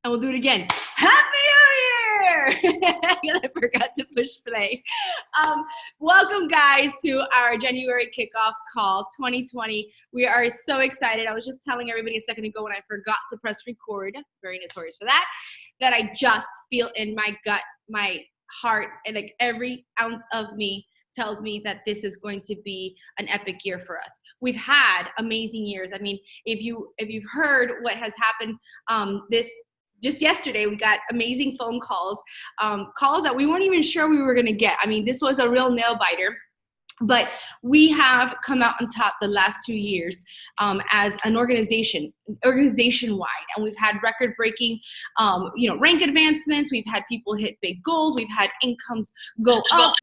And we'll do it again. Happy New Year! I forgot to push play. Welcome, guys, to our January kickoff call 2020. We are so excited. I was just telling everybody a second ago when I forgot to press record, very notorious for that I just feel in my gut, my heart, and like every ounce of me tells me that this is going to be an epic year for us. We've had amazing years. I mean, if you've heard what has happened just yesterday, we got amazing phone calls, calls that we weren't even sure we were going to get. I mean, this was a real nail biter. But we have come out on top the last 2 years as an organization-wide, and we've had record-breaking, rank advancements. We've had people hit big goals. We've had incomes go up.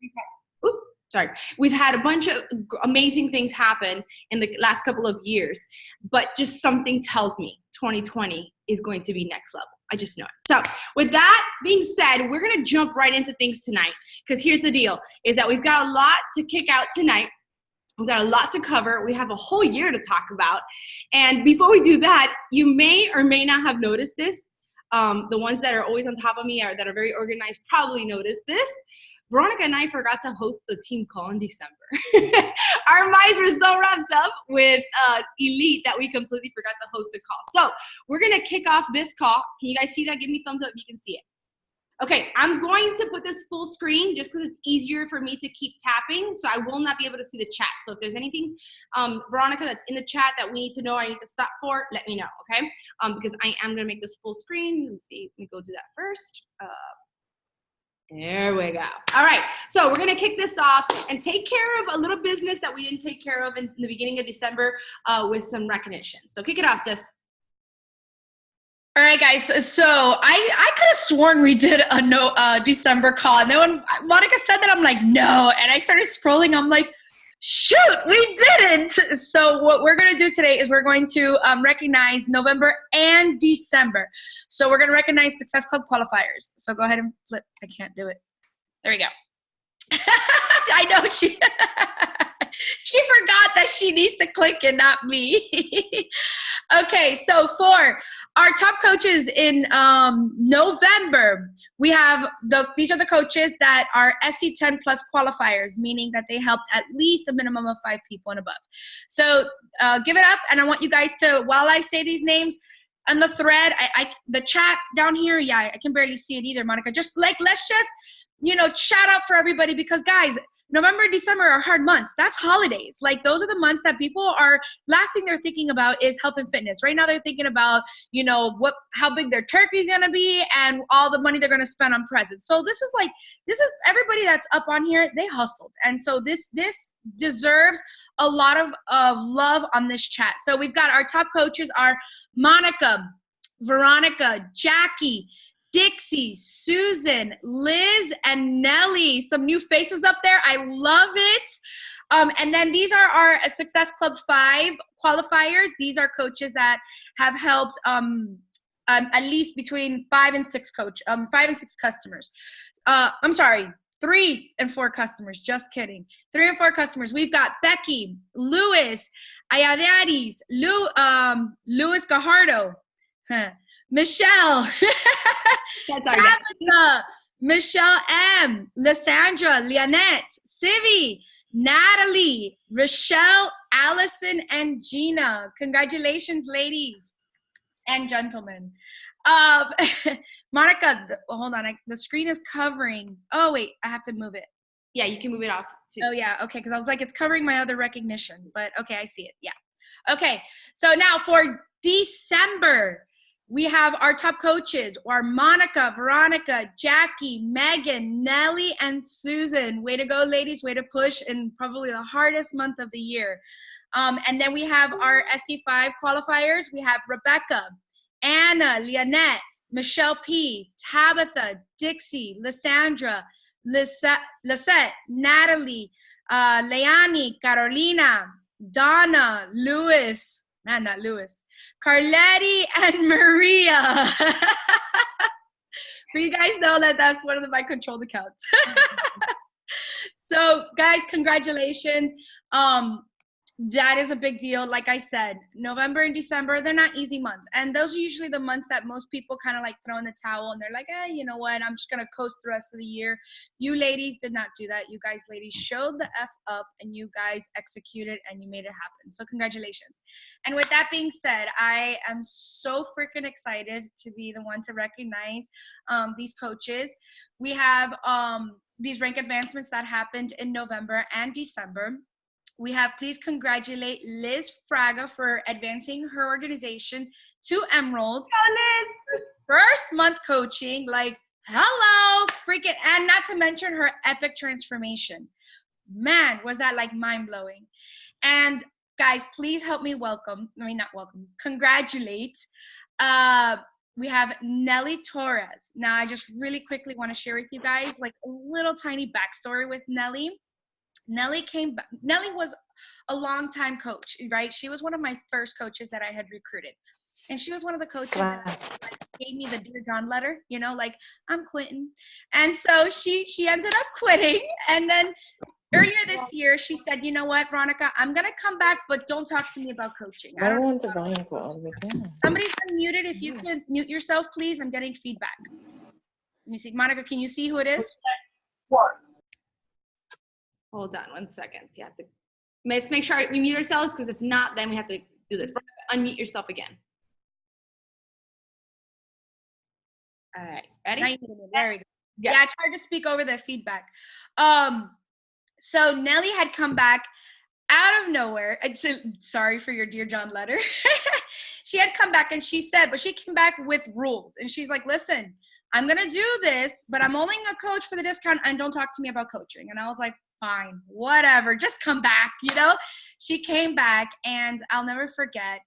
We've had a bunch of amazing things happen in the last couple of years, but just something tells me 2020 is going to be next level. I just know it. So with that being said, we're going to jump right into things tonight, because here's the deal, is that we've got a lot to kick out tonight. We've got a lot to cover. We have a whole year to talk about. And before we do that, you may or may not have noticed this. The ones that are always on top of me that are very organized probably noticed this. Veronica and I forgot to host the team call in December. Our minds were so wrapped up with Elite that we completely forgot to host a call. So we're going to kick off this call. Can you guys see that? Give me a thumbs up if you can see it. Okay, I'm going to put this full screen just because it's easier for me to keep tapping, so I will not be able to see the chat. So if there's anything, Veronica, that's in the chat that we need to know, I need to stop for, let me know, okay? Because I am going to make this full screen. Let me see. Let me go do that first. There we go. All right, so we're going to kick this off and take care of a little business that we didn't take care of in the beginning of December with some recognition. So kick it off, sis. All right, guys. So I could have sworn we did a December call. And then when Monica said that, I'm like, no. And I started scrolling. I'm like, shoot, we didn't. So what we're going to do today is we're going to recognize November and December. So we're going to recognize Success Club qualifiers. So go ahead and flip. I can't do it. There we go. I know she forgot that she needs to click and not me. Okay, so for our top coaches in November, we have these are the coaches that are SC10 plus qualifiers, meaning that they helped at least a minimum of 5 people and above. So give it up, and I want you guys to, while I say these names, on the thread, the chat down here, yeah, I can barely see it either, Monica. Just like, let's just, chat up for everybody, because guys, November and December are hard months. That's holidays. Like, those are the months that people are, last thing they're thinking about is health and fitness. Right now they're thinking about, how big their turkey's going to be and all the money they're going to spend on presents. So this is everybody that's up on here, they hustled. And so this deserves a lot of love on this chat. So we've got our top coaches are Monica, Veronica, Jackie, Dixie, Susan, Liz, and Nelly. Some new faces up there. I love it. And then these are our Success Club 5 qualifiers. These are coaches that have helped at least between 5 and 6 customers. I'm sorry, 3 and 4 customers. Just kidding. 3 and 4 customers. We've got Becky, Luis, Ayadaris, Luis Gajardo, Michelle, Tabitha, Michelle M, Lysandra, Leonette, Civi, Natalie, Rochelle, Allison, and Gina. Congratulations, ladies and gentlemen. Monica, hold on. The screen is covering. Oh, wait. I have to move it. Yeah, you can move it off too. Oh, yeah. Okay, because I was like, it's covering my other recognition. But, okay, I see it. Yeah. Okay, so now for December, we have our top coaches are Monica, Veronica, Jackie, Megan, Nelly, and Susan. Way to go, ladies. Way to push in probably the hardest month of the year. And then we have our SC5 qualifiers. We have Rebecca, Anna, Leonette, Michelle P., Tabitha, Dixie, Lysandra, Lisette, Natalie, Leani, Carolina, Donna, Louis, not Louis, Carletti, and Maria. For you guys know that that's one of my controlled accounts. So guys, congratulations. That is a big deal. Like I said, November and December, they're not easy months. And those are usually the months that most people kind of like throw in the towel and they're like, you know what? I'm just going to coast the rest of the year. You ladies did not do that. You guys ladies showed the F up and you guys executed and you made it happen. So congratulations. And with that being said, I am so freaking excited to be the one to recognize these coaches. We have these rank advancements that happened in November and December. We have, please congratulate Liz Fraga for advancing her organization to Emerald. Oh, Liz! First month coaching, like, hello, freaking, and not to mention her epic transformation. Man, was that like mind-blowing. And guys, please help me congratulate. We have Nelly Torres. Now, I just really quickly want to share with you guys like a little tiny backstory with Nelly. Nelly came back. Nelly was a long-time coach, right? She was one of my first coaches that I had recruited. And she was one of the coaches that gave me the Dear John letter, you know, like, I'm quitting. And so she ended up quitting. And then earlier this year, she said, you know what, Veronica, I'm going to come back, but don't talk to me about coaching. Somebody's unmuted. If you can mute yourself, please. I'm getting feedback. Let me see. Monica, can you see who it is? What? Hold on 1 second. So you have to, let's make sure we mute ourselves, because if not, then we have to do this. Unmute yourself again. All right, ready? There we go. Yeah, it's hard to speak over the feedback. So Nelly had come back out of nowhere. Sorry for your Dear John letter. She had come back and she said, but she came back with rules. And she's like, listen, I'm going to do this, but I'm only a coach for the discount and don't talk to me about coaching. And I was like, fine, whatever, just come back, you know? She came back and I'll never forget.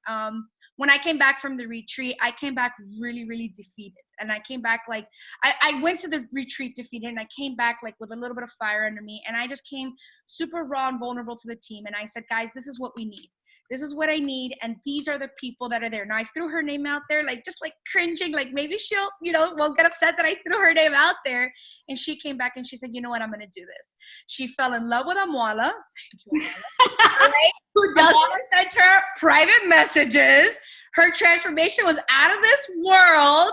When I came back from the retreat, I came back really, really defeated. And I came back like, I went to the retreat defeated and I came back like with a little bit of fire under me. And I just came super raw and vulnerable to the team. And I said, guys, this is what we need. This is what I need. And these are the people that are there. Now I threw her name out there, like just like cringing, like maybe she'll, you know, won't get upset that I threw her name out there. And she came back and she said, you know what, I'm going to do this. She fell in love with Amuala. Right? Amuala sent her private messages. Her transformation was out of this world.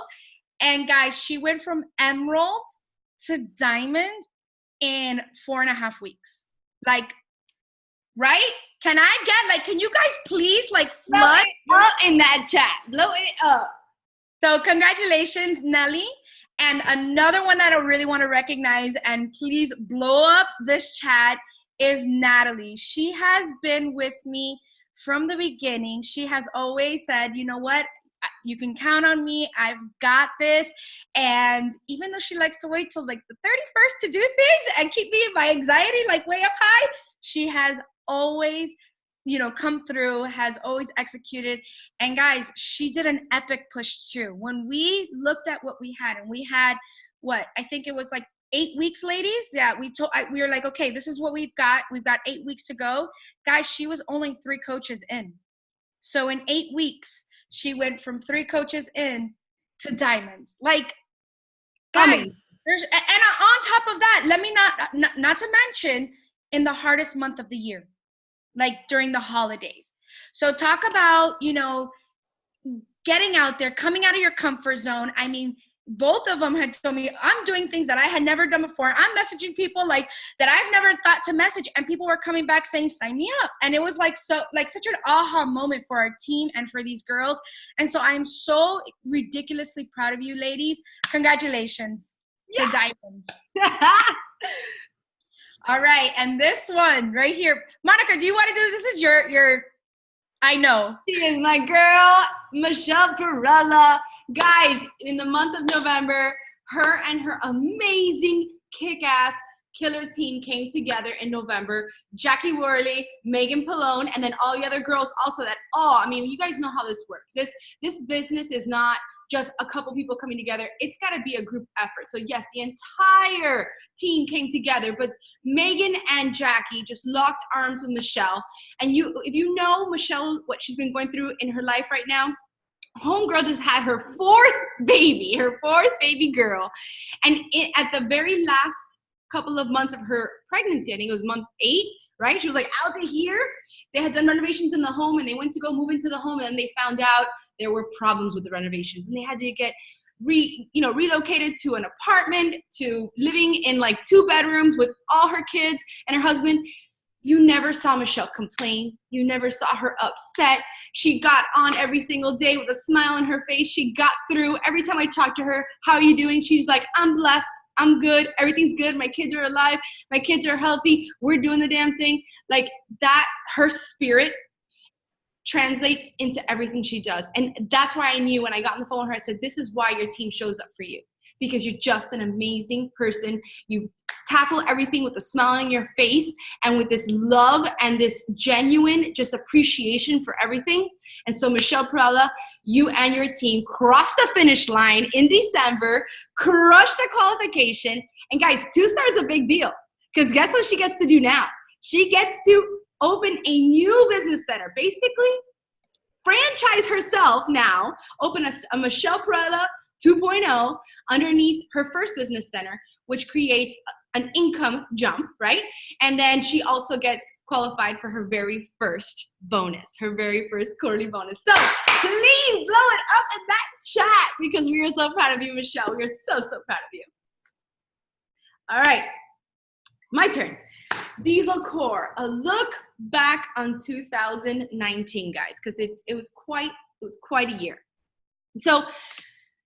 And guys, she went from Emerald to Diamond in 4.5 weeks. Like, right? Can I get, like, can you guys please, like, flood up in that chat? Blow it up. So congratulations, Nelly. And another one that I really want to recognize and please blow up this chat is Natalie. She has been with me from the beginning. She has always said, you know what? You can count on me. I've got this. And even though she likes to wait till like the 31st to do things and keep me my anxiety like way up high, she has always, you know, come through, has always executed. And guys, she did an epic push too. When we looked at what we had, and we had what, I think it was like 8 weeks, ladies. Yeah, we were like, okay, this is what we've got. We've got 8 weeks to go. Guys, she was only 3 coaches in. So in 8 weeks, she went from 3 coaches in to diamonds. Like, guys, there's, and on top of that, let me not to mention in the hardest month of the year, like during the holidays. So talk about, you know, getting out there, coming out of your comfort zone. I mean, both of them had told me I'm doing things that I had never done before. I'm messaging people like that I've never thought to message, and people were coming back saying, sign me up. And it was like, so like such an aha moment for our team and for these girls. And so I'm so ridiculously proud of you ladies. Congratulations to Diamond. All right. And this one right here, Monica, do you want to do, this is your, I know. She is my girl, Michelle Perella. Guys, in the month of November, her and her amazing kick-ass killer team came together in November. Jackie Worley, Megan Pallone, and then all the other girls also that, I mean, you guys know how this works. This business is not just a couple people coming together. It's got to be a group effort. So yes, the entire team came together, but Megan and Jackie just locked arms with Michelle. And if you know Michelle, what she's been going through in her life right now, homegirl just had her fourth baby girl. And at the very last couple of months of her pregnancy, I think it was month 8, right? She was like, out to here. They had done renovations in the home and they went to go move into the home, and then they found out there were problems with the renovations and they had to get relocated to an apartment, to living in like 2 bedrooms with all her kids and her husband. You never saw Michelle complain. You never saw her upset. She got on every single day with a smile on her face. She got through. Every time I talked to her, how are you doing? She's like, I'm blessed. I'm good. Everything's good. My kids are alive. My kids are healthy. We're doing the damn thing. Like that, her spirit translates into everything she does. And that's why I knew when I got on the phone with her, I said, this is why your team shows up for you, because you're just an amazing person. You tackle everything with a smile on your face and with this love and this genuine just appreciation for everything. And so Michelle Perella, you and your team crossed the finish line in December, crushed the qualification. And guys, 2 stars is a big deal, because guess what she gets to do now? She gets to open a new business center, basically franchise herself now, open a Michelle Perella 2.0 underneath her first business center, which creates an income jump, right? And then she also gets qualified for her very first bonus, her very first quarterly bonus. So please blow it up in that chat, because we are so proud of you, Michelle. We are so, so proud of you. All right, my turn. Diesel Core, a look back on 2019, guys, because it was quite a year. So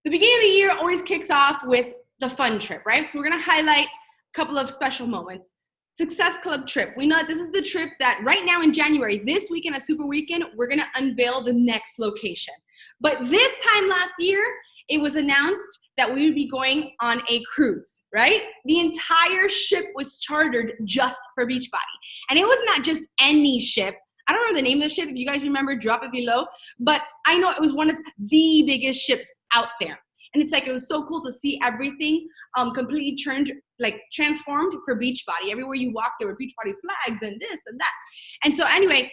the beginning of the year always kicks off with the fun trip, right? So we're gonna highlight a couple of special moments. Success Club trip. We know that this is the trip that right now in January, this weekend, a super weekend, we're gonna unveil the next location. But this time last year, it was announced that we would be going on a cruise, right? The entire ship was chartered just for Beachbody. And it was not just any ship. I don't know the name of the ship. If you guys remember, drop it below. But I know it was one of the biggest ships out there. And it's like, it was so cool to see everything completely transformed for Beachbody. Everywhere you walk, there were Beachbody flags and this and that. And so anyway,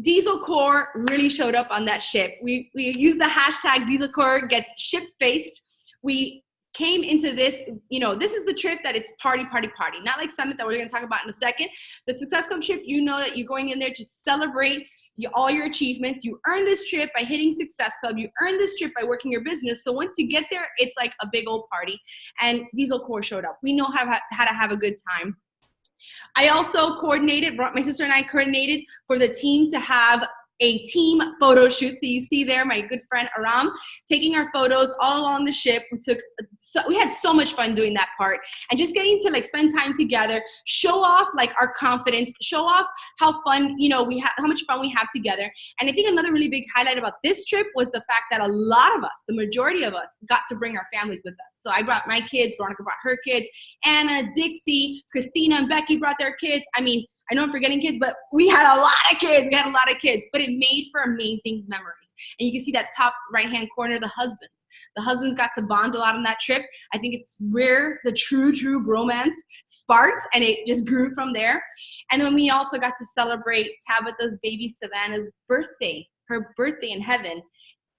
Diesel Core really showed up on that ship. We used the hashtag Diesel Core gets ship-faced. We came into this, this is the trip that it's party, party, party. Not like Summit that we're going to talk about in a second. The Success Club trip, you know that you're going in there to celebrate all your achievements. You earn this trip by hitting Success Club. You earn this trip by working your business. So once you get there, it's like a big old party. And Diesel Core showed up. We know how to have a good time. I also my sister and I coordinated for the team to have a team photo shoot. So you see there, my good friend Aram taking our photos all along the ship. We had so much fun doing that part, and just getting to spend time together, show off our confidence, show off how fun, how much fun we have together. And I think another really big highlight about this trip was the fact that a lot of us, the majority of us, got to bring our families with us. So I brought my kids, Veronica brought her kids, Anna, Dixie, Christina, and Becky brought their kids. I know I'm forgetting kids, but we had a lot of kids. But it made for amazing memories. And you can see that top right-hand corner, the husbands. The husbands got to bond a lot on that trip. I think it's where the true bromance sparked, and it just grew from there. And then we also got to celebrate Tabitha's baby Savannah's birthday. Her birthday in heaven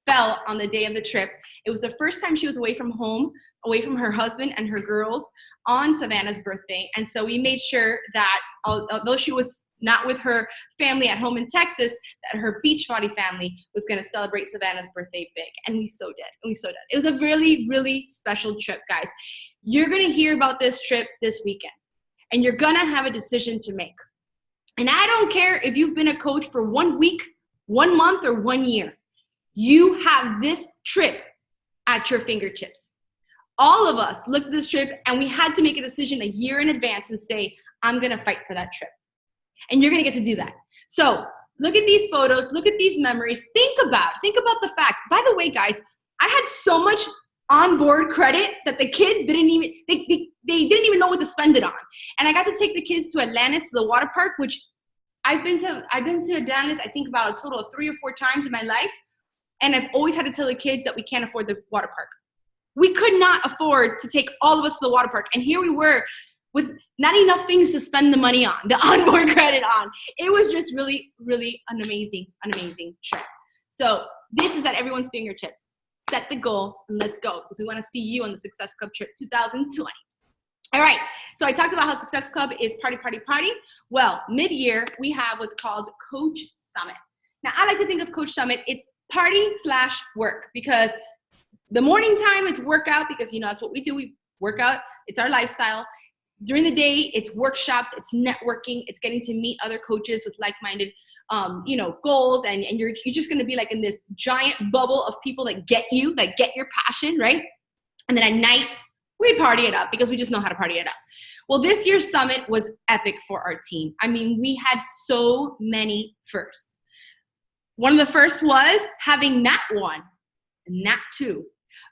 fell on the day of the trip. It was the first time she was away from home, away from her husband and her girls on Savannah's birthday. And so we made sure that although she was not with her family at home in Texas, that her Beachbody family was going to celebrate Savannah's birthday big. And we so did. It was a really, really special trip, guys. You're going to hear about this trip this weekend, and you're going to have a decision to make. And I don't care if you've been a coach for 1 week, 1 month, or 1 year. You have this trip at your fingertips. All of us looked at this trip, and we had to make a decision a year in advance and say, I'm going to fight for that trip. And you're going to get to do that. So look at these photos. Look at these memories. Think about the fact, by the way, guys, I had so much onboard credit that the kids didn't even know what to spend it on. And I got to take the kids to Atlantis, to the water park, which I've been to Atlantis, I think about a total of 3 or 4 times in my life. And I've always had to tell the kids that we can't afford the water park. We could not afford to take all of us to the water park. And here we were with not enough things to spend the money on, the onboard credit on. It was just really, really an amazing trip. So this is at everyone's fingertips. Set the goal and let's go, because we want to see you on the Success Club trip 2020. All right, so I talked about how Success Club is party, party, party. Well, mid-year, we have what's called Coach Summit. Now, I like to think of Coach Summit, it's party/work, because the morning time, it's workout, because, you know, that's what we do. We work out. It's our lifestyle. During the day, it's workshops, it's networking, it's getting to meet other coaches with like-minded, you know, goals, and you're just going to be like in this giant bubble of people that get you, that get your passion, right? And then at night, we party it up because we just know how to party it up. Well, this year's summit was epic for our team. I mean, we had so many firsts. One of the first was having not one, not two,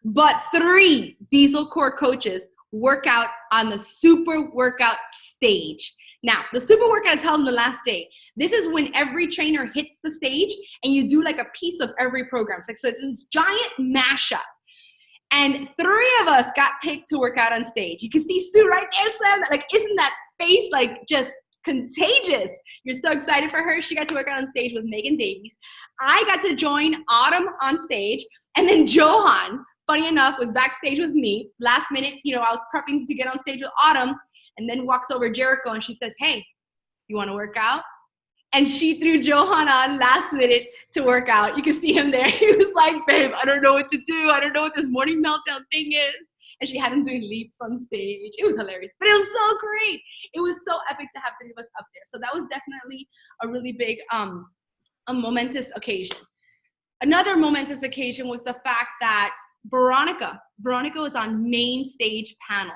but 3 Diesel Core coaches work out on the super workout stage. Now, the super workout is held on the last day. This is when every trainer hits the stage and you do like a piece of every program. So it's this giant mashup. And 3 of us got picked to work out on stage. You can see Sue right there, Sam. Like, isn't that face like just contagious? You're so excited for her. She got to work out on stage with Megan Davies. I got to join Autumn on stage. And then Johan, funny enough, was backstage with me. Last minute, you know, I was prepping to get on stage with Autumn. And then walks over Jericho and she says, hey, you want to work out? And she threw Johan on last minute to work out. You can see him there. He was like, babe, I don't know what to do. I don't know what this morning meltdown thing is. And she had him doing leaps on stage. It was hilarious, but it was so great. It was so epic to have 3 of us up there. So that was definitely a really big, a momentous occasion. Another momentous occasion was the fact that Veronica was on main stage panel.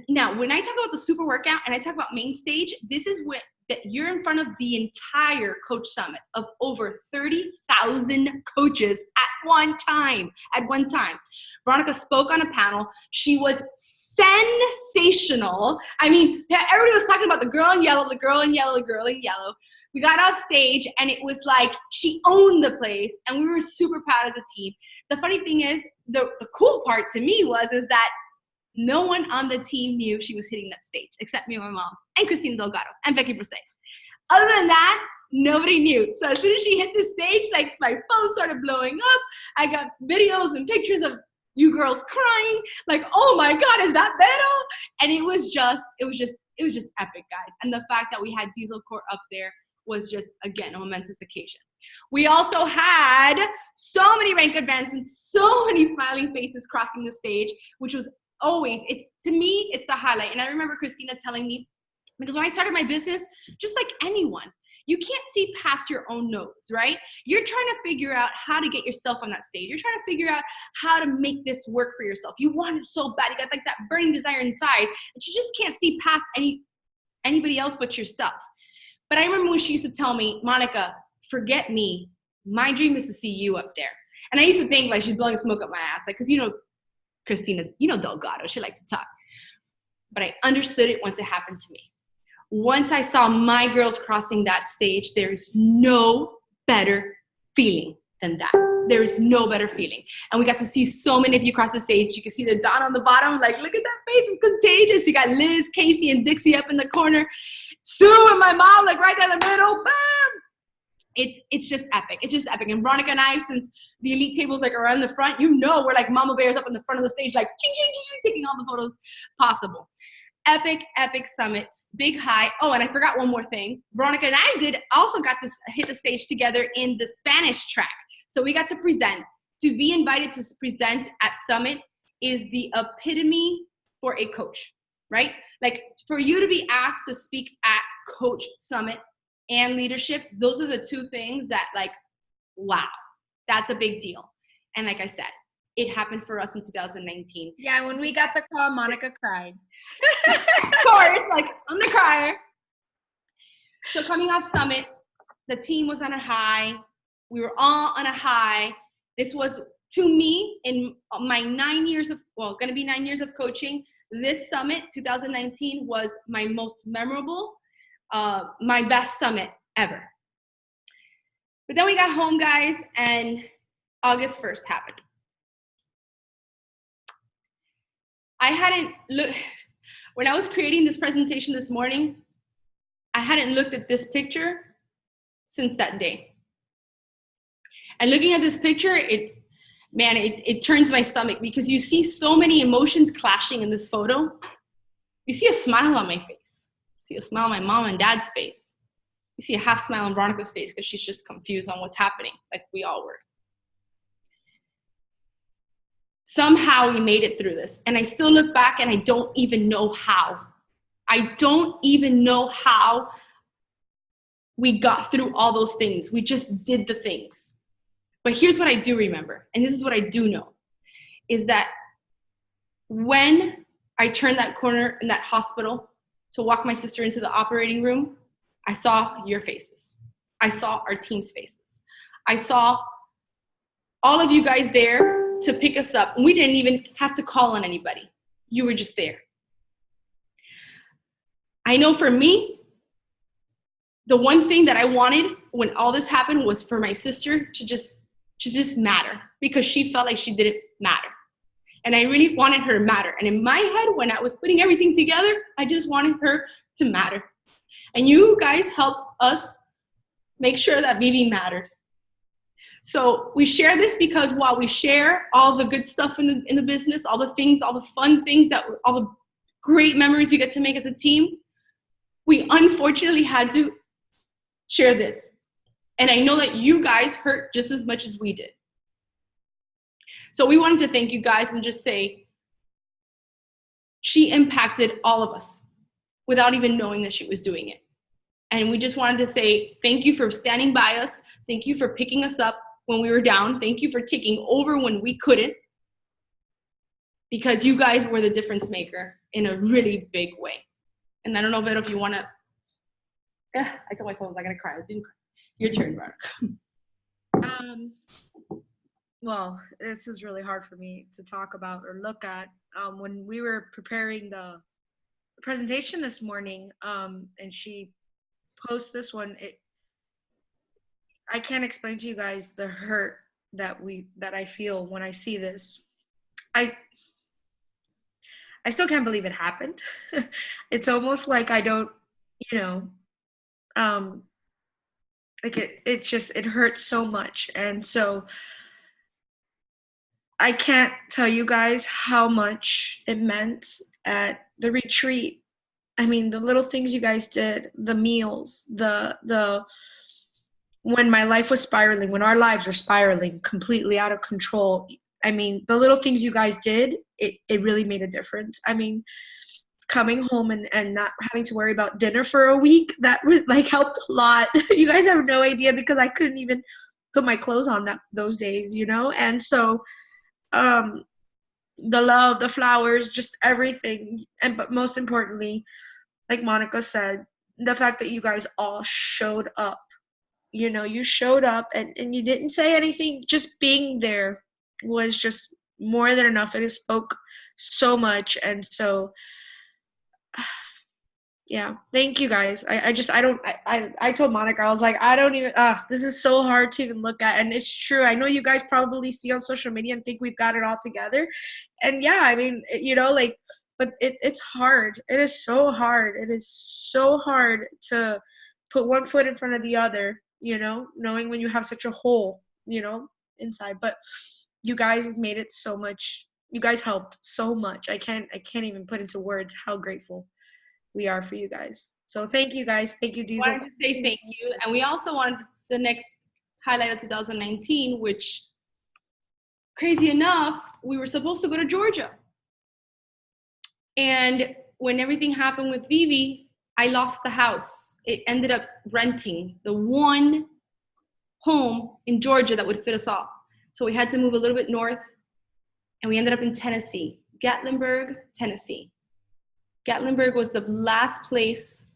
Now, when I talk about the super workout and I talk about main stage, this is when that you're in front of the entire Coach Summit of over 30,000 coaches at one time. Veronica spoke on a panel. She was sensational. I mean, everybody was talking about the girl in yellow, the girl in yellow, the girl in yellow. We got off stage and it was like she owned the place and we were super proud as a team. The funny thing is, the cool part to me is that no one on the team knew she was hitting that stage except me and my mom and Christina Delgado and Becky Brusay. Other than that, nobody knew. So as soon as she hit the stage, like my phone started blowing up. I got videos and pictures of you girls crying, like, oh my God, is that Beto? And it was just epic, guys. And the fact that we had Diesel Core up there was just, again, a momentous occasion. We also had so many rank advancements, so many smiling faces crossing the stage, which was always, to me, it's the highlight. And I remember Christina telling me, because when I started my business, just like anyone, you can't see past your own nose, right? You're trying to figure out how to get yourself on that stage. You're trying to figure out how to make this work for yourself. You want it so bad. You got like that burning desire inside that you just can't see past anybody else but yourself. But I remember when she used to tell me, Monica, forget me. My dream is to see you up there. And I used to think like she's blowing smoke up my ass, like, because you know, Christina, you know Delgado, she likes to talk. But I understood it once it happened to me. Once I saw my girls crossing that stage, there's no better feeling than that. There is no better feeling. And we got to see so many of you cross the stage. You can see the Don on the bottom, like, look at that face, it's contagious. You got Liz, Casey, and Dixie up in the corner. Sue and my mom, like right down the middle, bam! It's just epic. It's just epic. And Veronica and I, since the elite table's like around the front, you know we're like mama bears up in the front of the stage, like ching, ching, ching, ching, taking all the photos possible. Epic, epic summit, big high. Oh, and I forgot one more thing. Veronica and I also got to hit the stage together in the Spanish track. So we got to present. To be invited to present at Summit is the epitome for a coach, right? Like for you to be asked to speak at Coach Summit and leadership, those are the 2 things that like, wow, that's a big deal. And like I said, it happened for us in 2019. Yeah, when we got the call, Monica cried. Of course, like I'm the crier. So coming off Summit, the team was on a high. We were all on a high. This was, to me, in my 9 years of, well, going to be 9 years of coaching, this Summit, 2019, was my most memorable, my best Summit ever. But then we got home, guys, and August 1st happened. I hadn't looked, when I was creating this presentation this morning, I hadn't looked at this picture since that day. And looking at this picture, it turns my stomach because you see so many emotions clashing in this photo. You see a smile on my face. You see a smile on my mom and dad's face. You see a half smile on Veronica's face because she's just confused on what's happening, like we all were. Somehow we made it through this. And I still look back and I don't even know how. I don't even know how we got through all those things. We just did the things. But here's what I do remember, and this is what I do know, is that when I turned that corner in that hospital to walk my sister into the operating room, I saw your faces. I saw our team's faces. I saw all of you guys there to pick us up. And we didn't even have to call on anybody. You were just there. I know for me, the one thing that I wanted when all this happened was for my sister to just matter, because she felt like she didn't matter. And I really wanted her to matter. And in my head, when I was putting everything together, I just wanted her to matter. And you guys helped us make sure that Vivi mattered. So we share this because while we share all the good stuff in the business, all the things, all the fun things, all the great memories we get to make as a team, we unfortunately had to share this. And I know that you guys hurt just as much as we did. So we wanted to thank you guys and just say, she impacted all of us without even knowing that she was doing it. And we just wanted to say, thank you for standing by us. Thank you for picking us up when we were down. Thank you for taking over when we couldn't. Because you guys were the difference maker in a really big way. And I don't know, Vero, if you want to. Yeah, I told myself I was not going to cry. I didn't cry. Your turn, Veronica. Well, this is really hard for me to talk about or look at. When we were preparing the presentation this morning, and she posted this one, I can't explain to you guys the hurt that I feel when I see this. I still can't believe it happened. It's almost like I don't, like it hurts so much. And so I can't tell you guys how much it meant at the retreat. I mean, the little things you guys did, the meals, when my life was spiraling, when our lives were spiraling completely out of control. I mean, the little things you guys did, it really made a difference. I mean, coming home and not having to worry about dinner for a week, that helped a lot. You guys have no idea, because I couldn't even put my clothes on those days, And so the love, the flowers, just everything. But most importantly, like Monica said, the fact that you guys all showed up. You showed up and you didn't say anything. Just being there was just more than enough, and it spoke so much. And so yeah, thank you guys. I told Monica, I was like, I don't even, this is so hard to even look at. And it's true. I know you guys probably see on social media and think we've got it all together. And yeah, I mean, but it's hard. It is so hard. It is so hard to put one foot in front of the other, knowing when you have such a hole, inside. But you guys made it so much. You guys helped so much. I can't even put into words how grateful we are for you guys. So thank you guys. Thank you, Diesel. I wanted to say thank you. And we also wanted the next highlight of 2019, which, crazy enough, we were supposed to go to Georgia. And when everything happened with Vivi, I lost the house. It ended up renting the one home in Georgia that would fit us all. So we had to move a little bit north, and we ended up in Tennessee, Gatlinburg, Tennessee. Gatlinburg was the last place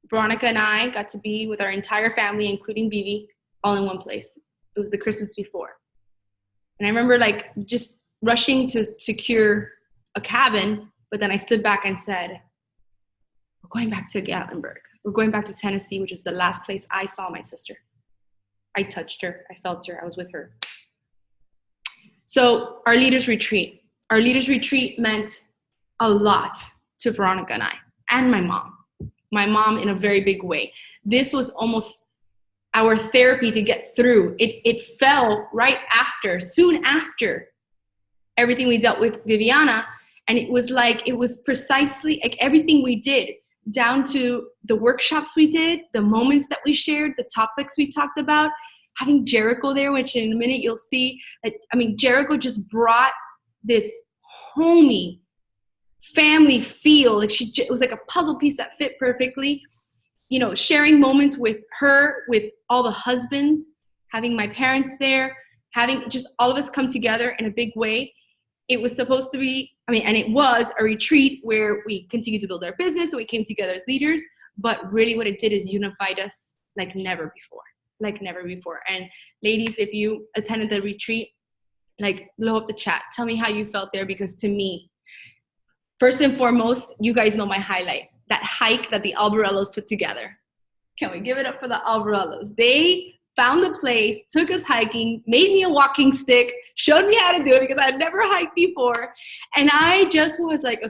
Veronica and I got to be with our entire family, including Vivi, all in one place. It was the Christmas before. And I remember just rushing to secure a cabin, but then I stood back and said, we're going back to Gatlinburg. We're going back to Tennessee, which is the last place I saw my sister. I touched her. I felt her. I was with her. So our leaders retreat. Our leaders retreat meant a lot to Veronica and I, and my mom in a very big way. This was almost our therapy to get through. It fell right after, soon after everything we dealt with Viviana, And it was precisely like everything we did, down to the workshops we did, the moments that we shared, the topics we talked about, having Jericho there, which in a minute you'll see. Jericho just brought this homey family feel. It was like a puzzle piece that fit perfectly. Sharing moments with her, with all the husbands, having my parents there, having just all of us come together in a big way. It was supposed to be, and it was a retreat where we continued to build our business and we came together as leaders, but really what it did is unified us like never before. And ladies, if you attended the retreat, blow up the chat. Tell me how you felt there, because to me, first and foremost, you guys know my highlight, that hike that the Albarellos put together. Can we give it up for the Albarellos? They found the place, took us hiking, made me a walking stick, showed me how to do it because I had never hiked before. And I just was like a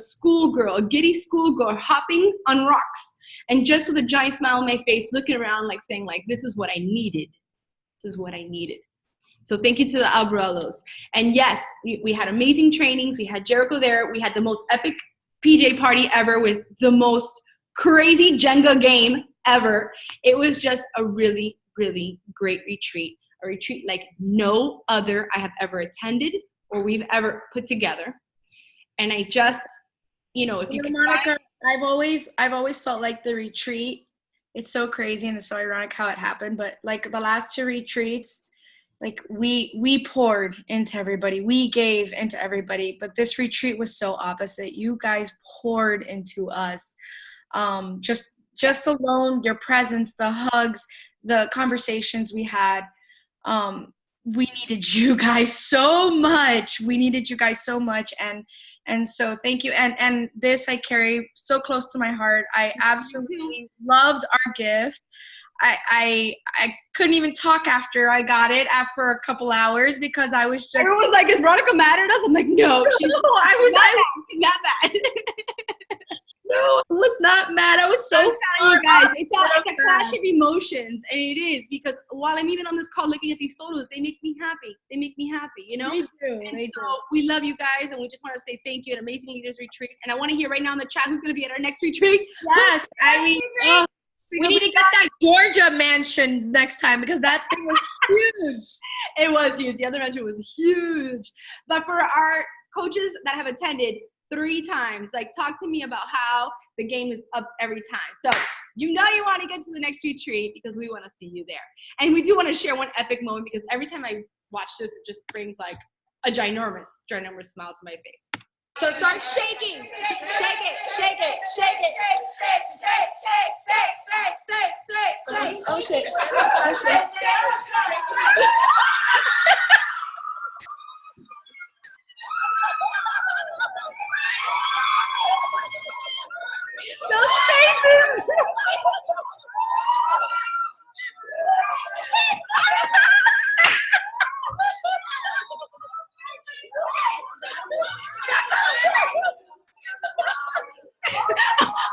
giddy schoolgirl hopping on rocks, and just with a giant smile on my face, looking around saying this is what I needed. This is what I needed. So thank you to the Albarellos. And yes, we had amazing trainings. We had Jericho there. We had the most epic PJ party ever with the most crazy Jenga game ever. It was just a really, really great retreat. A retreat like no other I have ever attended or we've ever put together. And I just, if you can, Monica, I've always felt like the retreat, it's so crazy and it's so ironic how it happened, but the last two retreats, we poured into everybody, we gave into everybody, but this retreat was so opposite. You guys poured into us. Just alone, your presence, the hugs, the conversations we had. We needed you guys so much. And so thank you. And this I carry so close to my heart. I absolutely loved our gift. I couldn't even talk after I got it after a couple hours because I was just. Everyone was like, "Is Veronica mad at us?" I'm like, "No, she's not mad. No, I was not mad. I was so. I'm telling you guys, it's a clash of emotions, and it is because while I'm even on this call looking at these photos, they make me happy. They do. They do. We love you guys, and we just want to say thank you at Amazing Leaders Retreat. And I want to hear right now in the chat who's going to be at our next retreat. Yes, we need to get that Georgia mansion next time because that thing was huge. It was huge. The other mansion was huge. But for our coaches that have attended 3 times, talk to me about how the game is upped every time. So you want to get to the next retreat because we want to see you there. And we do want to share one epic moment because every time I watch this, it just brings a ginormous smile to my face. So start shaking. Shake it. Oh shit. Those faces.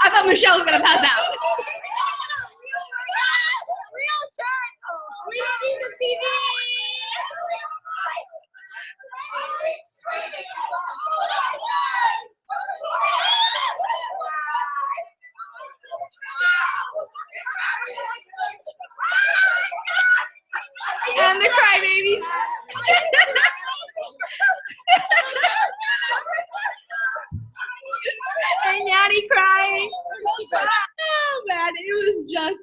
I thought Michelle was gonna pass out. We see the TV. And the crybabies. And Yanni crying. Oh man, it was just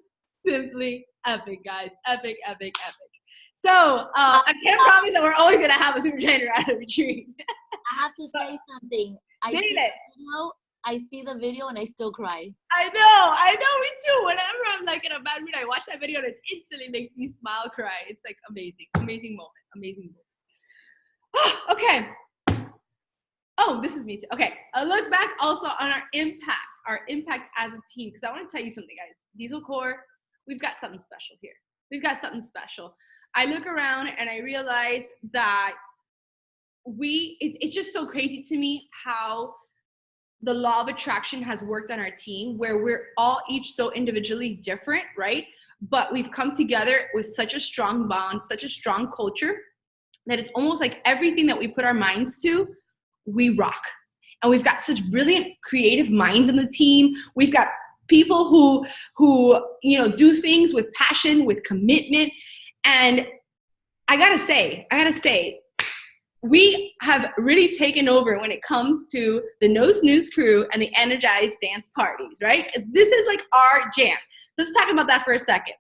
simply epic, guys. Epic. So I can't promise that we're always gonna have a super trainer at a retreat. I have to say something. I see the video and I still cry. I know, me too. Whenever I'm in a bad mood, I watch that video and it instantly makes me smile, cry. It's amazing moment. Okay. Oh, this is me too. Okay, a look back also on our impact as a team. Because I want to tell you something, guys. Diesel Core, we've got something special here. I look around and I realize that it's just so crazy to me how the law of attraction has worked on our team, where we're all each so individually different, right? But we've come together with such a strong bond, such a strong culture, that it's almost like everything that we put our minds to, we rock. and we've got such brilliant creative minds on the team. We've got people who do things with passion, with commitment. And I gotta say, we have really taken over when it comes to the No Snooze crew and the Energized dance parties, right? This is like our jam. Let's talk about that for a second.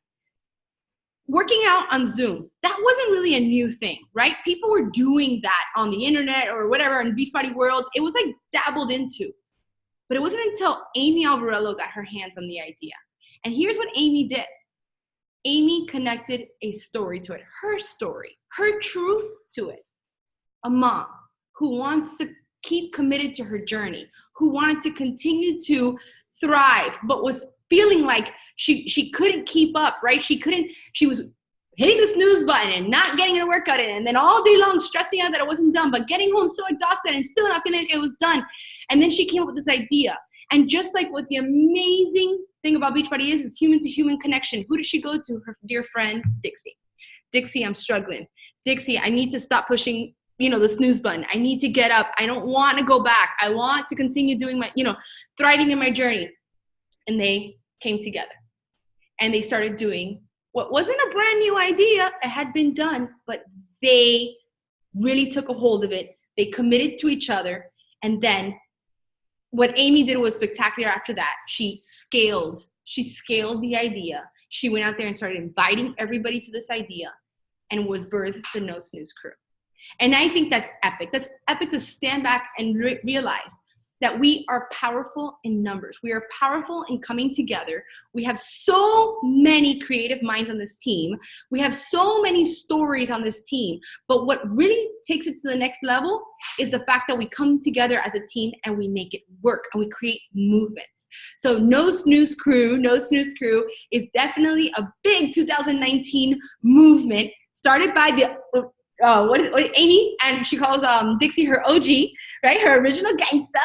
Working out on Zoom, that wasn't really a new thing, right? People were doing that on the internet or whatever in Beachbody world. It was like dabbled into. But it wasn't until Amy Alvarello got her hands on the idea. And here's what Amy did. Amy connected a story to it, her story, her truth to it. A mom who wants to keep committed to her journey, who wanted to continue to thrive, but was feeling like she couldn't keep up, right? She was hitting the snooze button and not getting the workout in, and then all day long stressing out that it wasn't done, but getting home so exhausted and still not feeling like it was done. And then she came up with this idea. And just like what the amazing thing about Beachbody is human-to-human connection. Who does she go to? Her dear friend, Dixie. Dixie, I'm struggling. Dixie, I need to stop pushing, the snooze button. I need to get up. I don't want to go back. I want to continue doing my, thriving in my journey. And they came together. And they started doing what wasn't a brand new idea. It had been done, but they really took a hold of it. They committed to each other. And then what Amy did was spectacular after that. She scaled the idea. She went out there and started inviting everybody to this idea and was birthed the No Snooze crew. And I think that's epic. That's epic to stand back and realize that we are powerful in numbers. We are powerful in coming together. We have so many creative minds on this team. We have so many stories on this team. But what really takes it to the next level is the fact that we come together as a team and we make it work and we create movements. So No Snooze Crew is definitely a big 2019 movement started by Amy, and she calls Dixie her OG, right? Her original gangsta.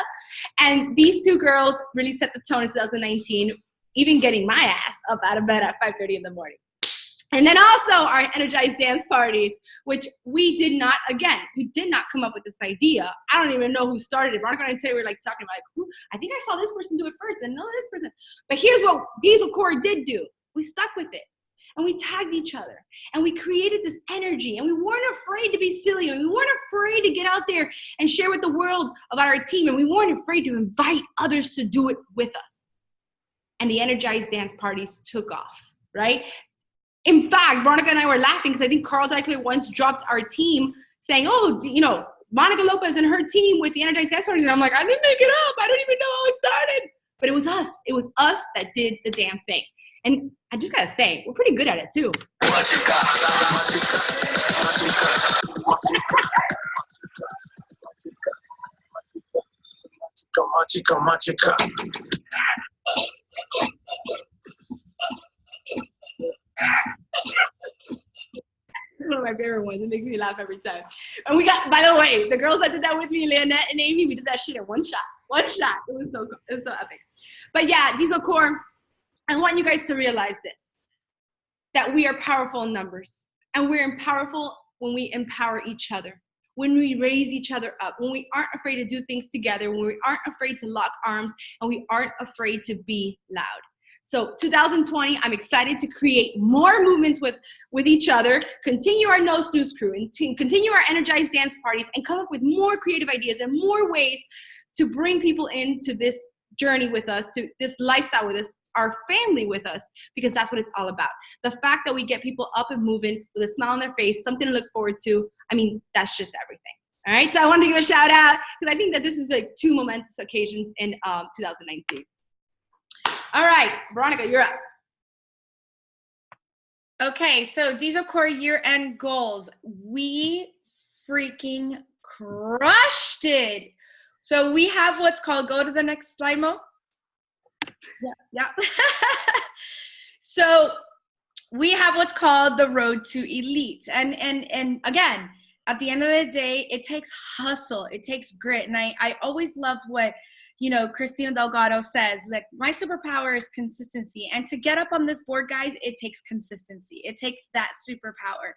And these two girls really set the tone in 2019, even getting my ass up out of bed at 5:30 in the morning. And then also our Energized dance parties, which we did not come up with this idea. I don't even know who started it. Veronica and I today were like talking about who. I think I saw this person do it first and know this person. But here's what Diesel Core did do. We stuck with it. And we tagged each other and we created this energy and we weren't afraid to be silly and we weren't afraid to get out there and share with the world about our team and we weren't afraid to invite others to do it with us. And the Energized dance parties took off, right? In fact, Veronica and I were laughing because I think Carl Deichler once dropped our team saying, Monica Lopez and her team with the Energized dance parties. And I'm like, I didn't make it up. I don't even know how it started. But it was us. It was us that did the damn thing. And I just gotta say, we're pretty good at it too. It's one of my favorite ones. It makes me laugh every time. And we got, by the way, the girls that did that with me, Leonette and Amy, we did that shit in one shot. It was so cool. It was so epic. But yeah, Diesel Core, I want you guys to realize this, that we are powerful in numbers. And we're powerful when we empower each other, when we raise each other up, when we aren't afraid to do things together, when we aren't afraid to lock arms, and we aren't afraid to be loud. So 2020, I'm excited to create more movements with each other, continue our No Snooze crew, and continue our Energized dance parties, and come up with more creative ideas and more ways to bring people into this journey with us, to this lifestyle with us, our family with us, because that's what it's all about. The fact that we get people up and moving with a smile on their face, something to look forward to, that's just everything. All right, so I wanted to give a shout out because I think that this is like two momentous occasions in 2019. All right, Veronica, you're up. Okay, so Diesel Core year-end goals. We freaking crushed it. So we have what's called, go to the next slide, Mo. Yeah. So we have what's called the Road to Elite. And again, at the end of the day, it takes hustle. It takes grit. And I always loved what, Christina Delgado says, like, my superpower is consistency. And to get up on this board, guys, it takes consistency. It takes that superpower.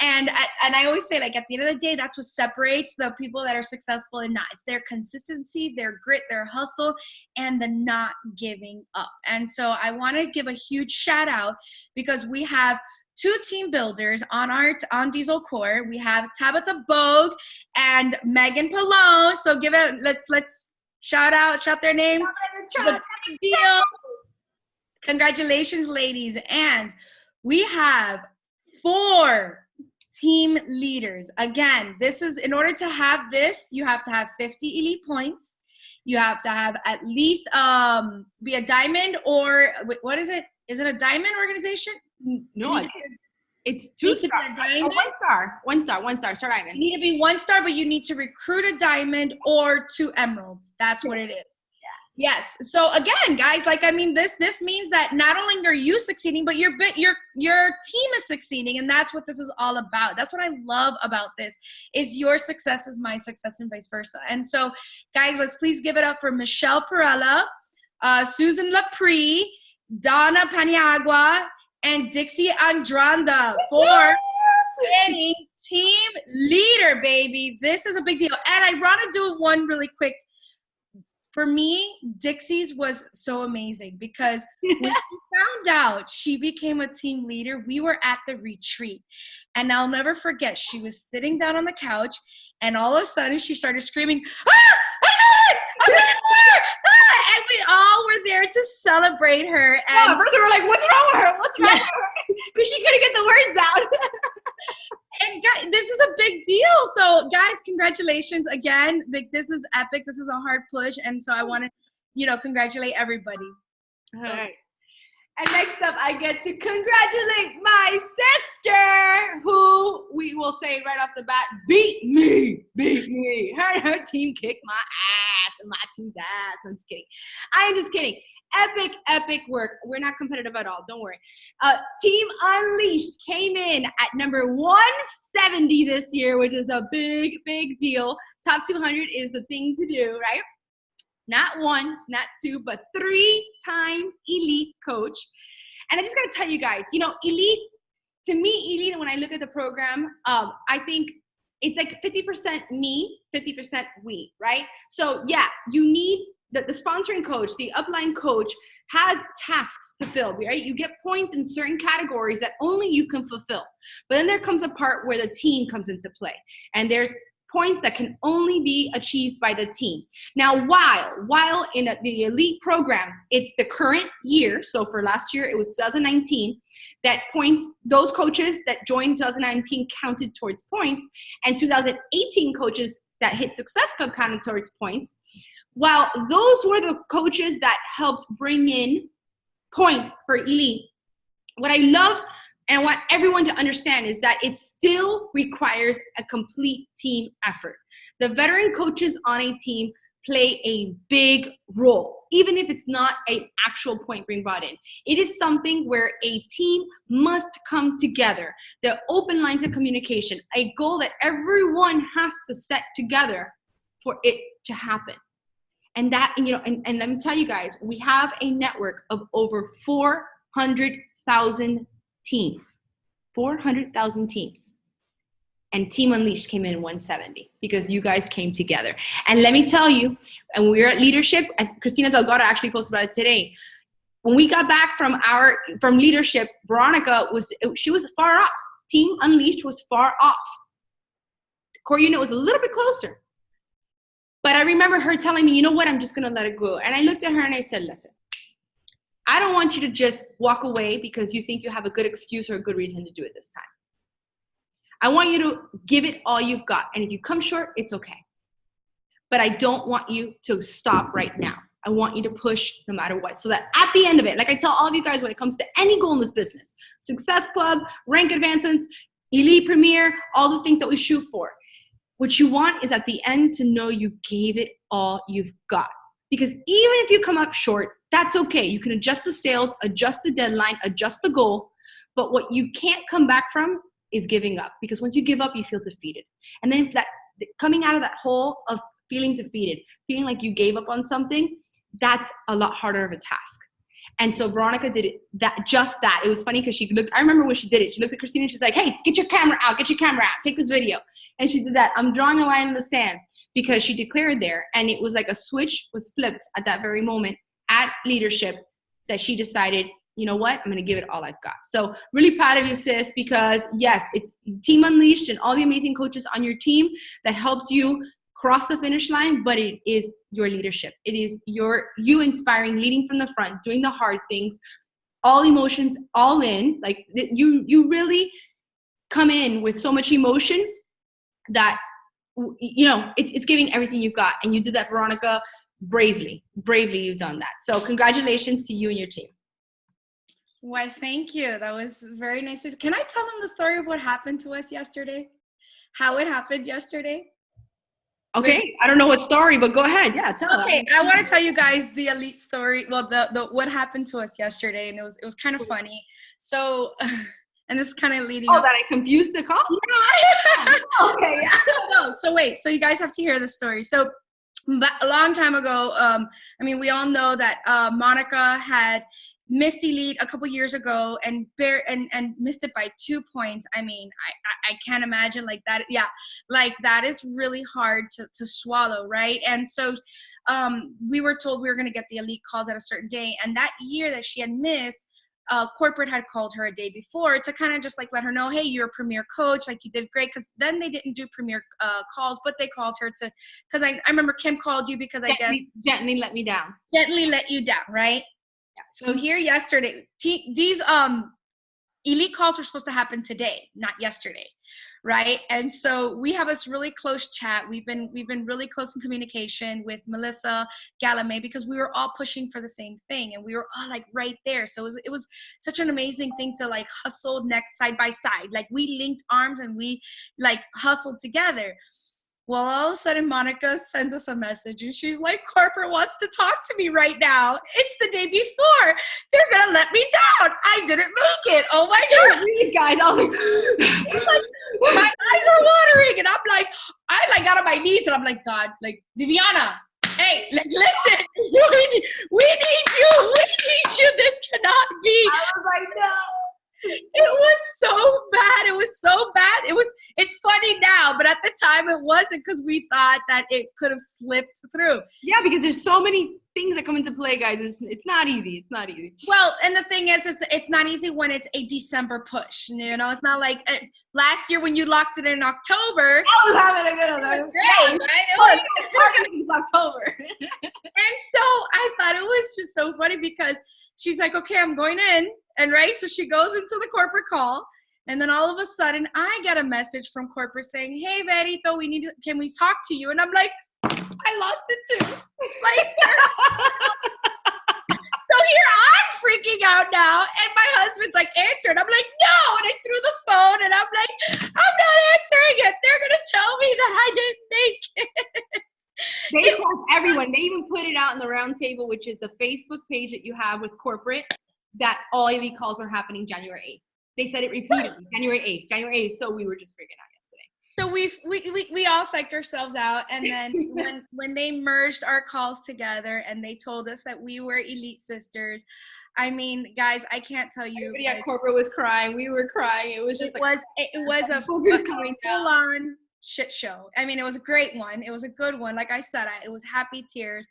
And I always say, like, at the end of the day, that's what separates the people that are successful and not. It's their consistency, their grit, their hustle, and the not giving up. And so I want to give a huge shout out because we have 2 team builders on Diesel Core. We have Tabitha Bogue and Megan Pallone. So let's shout their names. It's a big deal. Congratulations, ladies. And we have 4 team leaders. Again, this is, in order to have this, you have to have 50 elite points. You have to have at least be a diamond, or what is it? Is it a diamond organization? No, it's 2 stars. Oh, 1 star. Start diamond. You need to be 1 star, but you need to recruit a diamond or 2 emeralds. That's what it is. Yeah. Yes. So again, guys, like, I mean, this means that not only are you succeeding, but your team is succeeding, and that's what this is all about. That's what I love about this, is your success is my success and vice versa. And so, guys, let's please give it up for Michelle Perella, Susan Lapre, Donna Paniagua, and Dixie Andranda for getting team leader, baby. This is a big deal. And I want to do one really quick. For me, Dixie's was so amazing because when she found out she became a team leader, we were at the retreat. And I'll never forget, she was sitting down on the couch, and all of a sudden she started screaming, I did it! I'm the leader! And we all were there to celebrate her. And first we were like, what's wrong with her? What's wrong with her? Because she couldn't get the words out. And guys, this is a big deal. So guys, congratulations again. Like, this is epic. This is a hard push. And so I want to, congratulate everybody. All right. And next up, I get to congratulate my sister, who we will say right off the bat, beat me. Her and her team kicked my ass and my team's ass. I'm just kidding. I am just kidding. Epic work. We're not competitive at all. Don't worry. Team Unleashed came in at number 170 this year, which is a big deal. Top 200 is the thing to do, right? Not 1, not 2, but 3-time elite coach. And I just got to tell you guys, elite, to me, elite, when I look at the program, I think it's like 50% me, 50% we, right? So yeah, you need the sponsoring coach, the upline coach has tasks to fill, right? You get points in certain categories that only you can fulfill. But then there comes a part where the team comes into play. And there's points that can only be achieved by the team. Now, while in the elite program, it's the current year. So for last year, it was 2019, that points, those coaches that joined 2019 counted towards points, and 2018 coaches that hit Success Club counted towards points. While those were the coaches that helped bring in points for elite, what I love and I want everyone to understand is that it still requires a complete team effort. The veteran coaches on a team play a big role, even if it's not an actual point being brought in. It is something where a team must come together. The open lines of communication, a goal that everyone has to set together for it to happen. And that, and let me tell you guys, we have a network of over 400,000 teams, 400,000 teams. And Team Unleashed came in 170 because you guys came together. And let me tell you, and we were at leadership, and Christina Delgado actually posted about it today. When we got back from leadership, Veronica was far off. Team Unleashed was far off. The core unit was a little bit closer. But I remember her telling me, you know what, I'm just gonna let it go. And I looked at her and I said, listen, I don't want you to just walk away because you think you have a good excuse or a good reason to do it this time. I want you to give it all you've got. And if you come short, it's okay. But I don't want you to stop right now. I want you to push no matter what. So that at the end of it, like I tell all of you guys when it comes to any goal in this business, Success Club, rank advancements, Elite Premier, all the things that we shoot for, what you want is at the end to know you gave it all you've got. Because even if you come up short, that's okay. You can adjust the sales, adjust the deadline, adjust the goal. But what you can't come back from is giving up, because once you give up, you feel defeated. And then that coming out of that hole of feeling defeated, feeling like you gave up on something, that's a lot harder of a task. And so Veronica did it, just that. It was funny because she looked, I remember when she did it, she looked at Christina and she's like, hey, get your camera out, take this video. And she did that. I'm drawing a line in the sand, because she declared there, and it was like a switch was flipped at that very moment at leadership, that she decided, you know what, I'm going to give it all I've got. So really proud of you, sis, because yes, it's Team Unleashed and all the amazing coaches on your team that helped you cross the finish line, but it is your leadership. It is you inspiring, leading from the front, doing the hard things, all emotions, all in. Like you really come in with so much emotion that, you know, it's giving everything you've got. And you did that, Veronica, bravely you've done that. So congratulations to you and your team. Why, thank you. That was very nice. Can I tell them the story of what happened to us yesterday? How it happened yesterday? Okay, I don't know what story, but go ahead. Yeah, tell us. Okay, I want to tell you guys the elite story. Well, the what happened to us yesterday, and it was kind of funny. So, and this is kind of leading. Oh, that I confused the call? Yeah. Okay. No. So wait. So you guys have to hear the story. So, a long time ago, I mean, we all know that Monica had missed elite a couple years ago and missed it by 2 points. I mean, I can't imagine like that. Yeah, like that is really hard to swallow, right? And so we were told we were going to get the elite calls at a certain day, and that year that she had missed, corporate had called her a day before to kind of just like let her know, hey, you're a premier coach, like you did great. Because then they didn't do premier calls, but they called her to, because I remember Kim called you because Gently let me down. Gently let you down, right? So here yesterday, these elite calls were supposed to happen today, not yesterday, right? And so we have this really close chat. We've been really close in communication with Melissa Galame, because we were all pushing for the same thing, and we were all like right there. So it was such an amazing thing to like hustle next side by side. Like we linked arms and we like hustled together. Well, all of a sudden, Monica sends us a message, and she's like, corporate wants to talk to me right now. It's the day before. They're going to let me down. I didn't make it. Oh, my God. Read, guys. I was like, my eyes are watering, and I'm like, I like got on my knees, and I'm like, God, like, Viviana, hey, like, listen, we need you. We need you. This cannot be. I was like, no. It was so bad. It was so bad. It's funny now, but at the time it wasn't, because we thought that it could have slipped through. Yeah, because there's so many things that come into play, guys. It's not easy. It's not easy. Well, and the thing is it's not easy when it's a December push. You know, it's not like last year when you locked it in October. I was having a good one. It was great, right? It was October. And so I thought it was just so funny, because she's like, okay, I'm going in. And right, so she goes into the corporate call, and then all of a sudden I get a message from corporate saying, hey, Verito, can we talk to you? And I'm like, I lost it too. Like, so here I'm freaking out now, and my husband's like, answer. And I'm like, no. And I threw the phone, and I'm like, I'm not answering it. They're going to tell me that I didn't make it. They told everyone. They even put it out in the round table, which is the Facebook page that you have with corporate, that all elite calls are happening January 8th. They said it repeatedly, January 8th. So we were just freaking out yesterday. So we all psyched ourselves out. And then when they merged our calls together and they told us that we were elite sisters, I mean, guys, I can't tell you. Everybody at corporate was crying. We were crying. It was just it was a full-on shit show. I mean, it was a great one. It was a good one. Like I said, it was happy tears.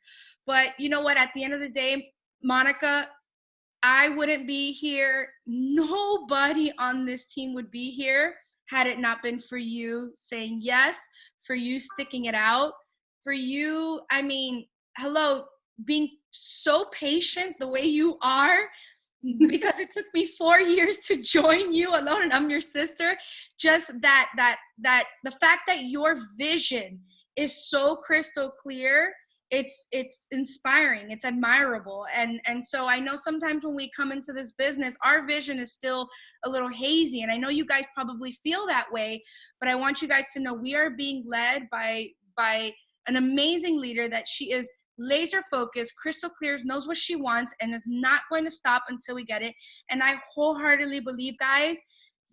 But you know what? At the end of the day, Monica, I wouldn't be here. Nobody on this team would be here had it not been for you saying yes, for you sticking it out, for you, I mean, hello, being so patient the way you are, because it took me 4 years to join you alone, and I'm your sister. Just that the fact that your vision is so crystal clear, it's inspiring, it's admirable. And so I know sometimes when we come into this business, our vision is still a little hazy, and I know you guys probably feel that way, but I want you guys to know we are being led by an amazing leader, that she is laser focused, crystal clear, knows what she wants, and is not going to stop until we get it. And I wholeheartedly believe, guys,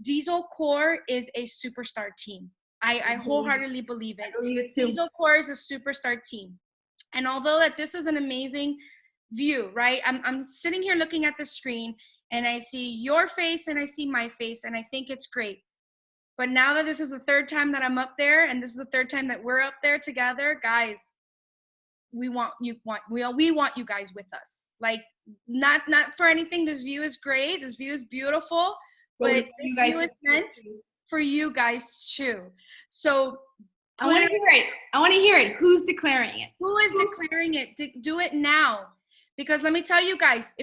Diesel Core is a superstar team. I wholeheartedly believe it. I believe it too. Diesel Core is a superstar team. And although that this is an amazing view, right? I'm sitting here looking at the screen and I see your face and I see my face and I think it's great. But now that this is the third time that I'm up there and this is the third time that we're up there together, guys, we want you guys with us. Like not for anything. This view is great. This view is beautiful, but this view is meant for you guys too. So I want to hear it. Who's declaring it? Who is declaring it? Do it now. Because let me tell you guys,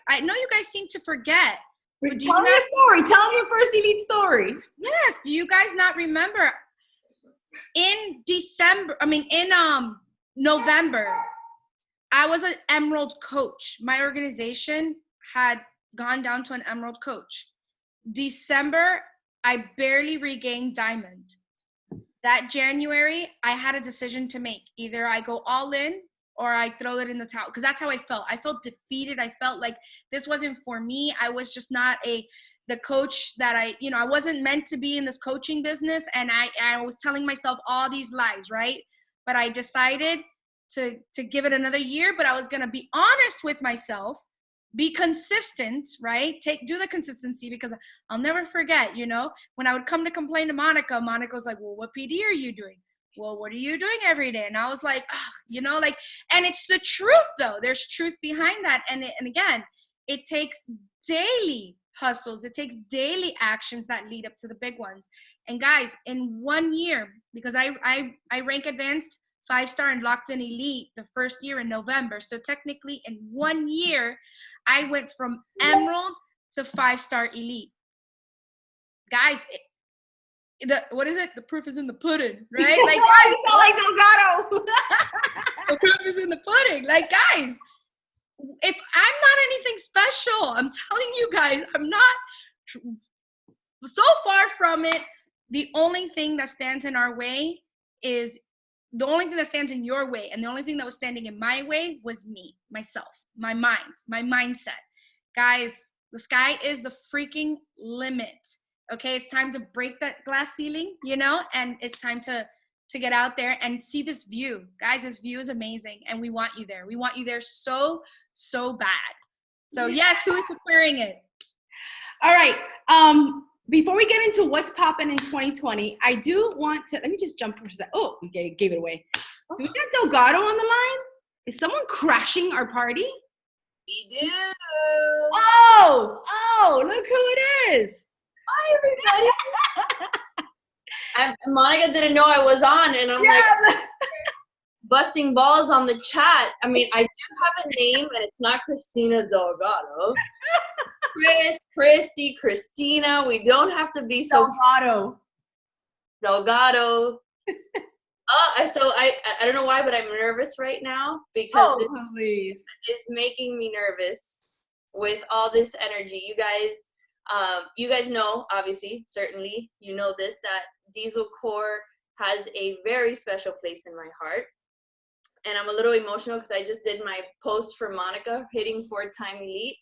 I know you guys seem to forget. But tell them your story. Tell them your first elite story. Yes. Do you guys not remember? In November, I was an Emerald coach. My organization had gone down to an Emerald coach. December, I barely regained Diamond. That January, I had a decision to make. Either I go all in or I throw it in the towel, because that's how I felt. I felt defeated. I felt like this wasn't for me. I was just not the coach that I wasn't meant to be in this coaching business. And I was telling myself all these lies, right? But I decided to give it another year, but I was going to be honest with myself, be consistent, right? Do the consistency, because I'll never forget, when I would come to complain to Monica, Monica was like, well, what PD are you doing? Well, what are you doing every day? And I was like, and it's the truth though. There's truth behind that. And again, it takes daily hustles. It takes daily actions that lead up to the big ones. And guys, in 1 year, because I rank advanced 5-star and locked in elite the first year in November. So technically in 1 year, I went from Emerald to 5-star elite. Guys, what is it? The proof is in the pudding, right? Like, you felt like Delgado. The proof is in the pudding. Like, guys, if I'm not anything special, I'm telling you guys, I'm not so far from it. The only thing that stands in our way is the only thing that stands in your way, and the only thing that was standing in my way was me, myself, my mind, my mindset. Guys, the sky is the freaking limit. Okay, it's time to break that glass ceiling, and it's time to get out there and see this view. Guys, this view is amazing, and we want you there. We want you there so, so bad. So yes, who is declaring it? All right. Before we get into what's popping in 2020, I do want to, let me just jump for a second. Oh, we gave it away. Do we got Delgado on the line? Is someone crashing our party? We do. Oh, look who it is. Hi, everybody. Monica didn't know I was on, and I'm like busting balls on the chat. I mean, I do have a name, and it's not Christina Delgado. Christy, Christina. We don't have to be so Delgado. So I don't know why, but I'm nervous right now because it's making me nervous with all this energy. You guys know, obviously, certainly, you know this, that Diesel Core has a very special place in my heart. And I'm a little emotional because I just did my post for Monica hitting 4-time elite.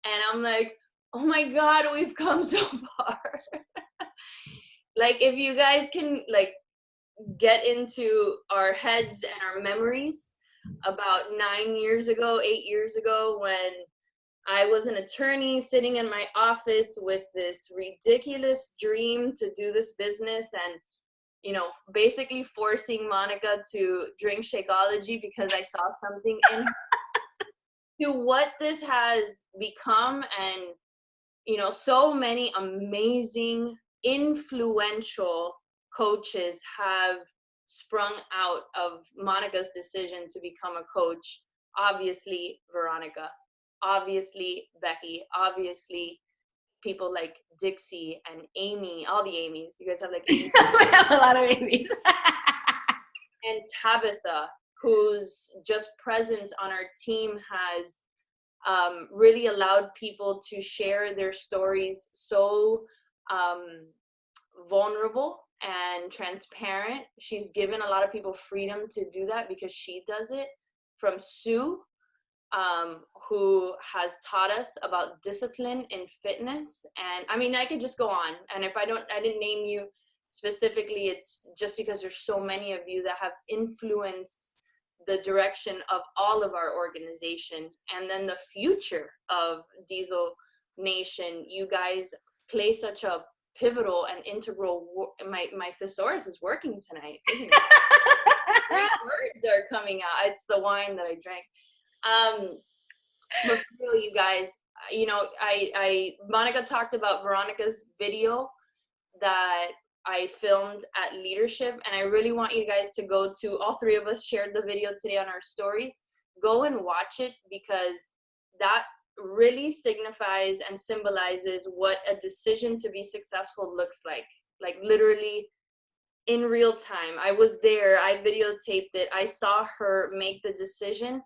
And I'm like, oh my God, we've come so far. Like, if you guys can, like, get into our heads and our memories about 8 years ago, when I was an attorney sitting in my office with this ridiculous dream to do this business and, basically forcing Monica to drink Shakeology because I saw something in her. To what this has become, and so many amazing, influential coaches have sprung out of Monica's decision to become a coach. Obviously, Veronica, obviously, Becky, obviously, people like Dixie and Amy, all the Amy's. You guys have like Amy's. We have a lot of Amy's. And Tabitha, whose just presence on our team has really allowed people to share their stories so vulnerable and transparent. She's given a lot of people freedom to do that because she does it. From Sue, who has taught us about discipline in fitness. And I mean, I could just go on. And if I didn't name you specifically, it's just because there's so many of you that have influenced the direction of all of our organization and then the future of Diesel Nation. You guys play such a pivotal and integral. My thesaurus is working tonight, isn't it? Words are coming out. It's the wine that I drank. But for real, you guys, you know, Monica talked about Veronica's video that I filmed at Leadership, and I really want you guys to go to, all three of us shared the video today on our stories. Go and watch it, because that really signifies and symbolizes what a decision to be successful looks like literally in real time. I was there, I videotaped it, I saw her make the decision,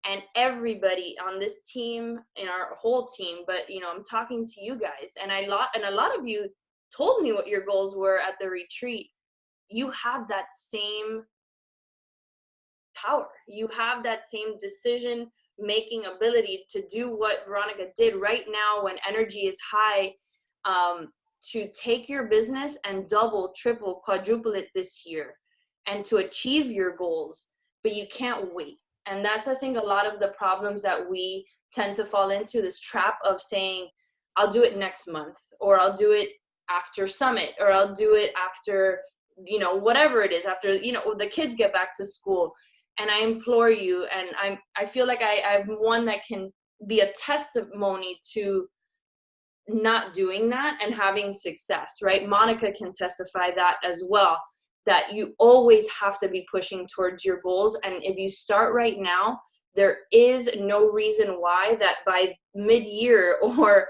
and everybody on this team, in our whole team, but you know, I'm talking to you guys, and a lot of you told me what your goals were at the retreat. You have that same power. You have that same decision making ability to do what Veronica did right now when energy is high, to take your business and double, triple, quadruple it this year and to achieve your goals, but you can't wait. And that's, I think, a lot of the problems that we tend to fall into, this trap of saying, I'll do it next month, or I'll do it after summit, or I'll do it after, you know, whatever it is, after, you know, the kids get back to school. And I implore you, and I feel like I'm one that can be a testimony to not doing that and having success, right? Monica can testify that as well, that you always have to be pushing towards your goals. And if you start right now, there is no reason why that by mid-year or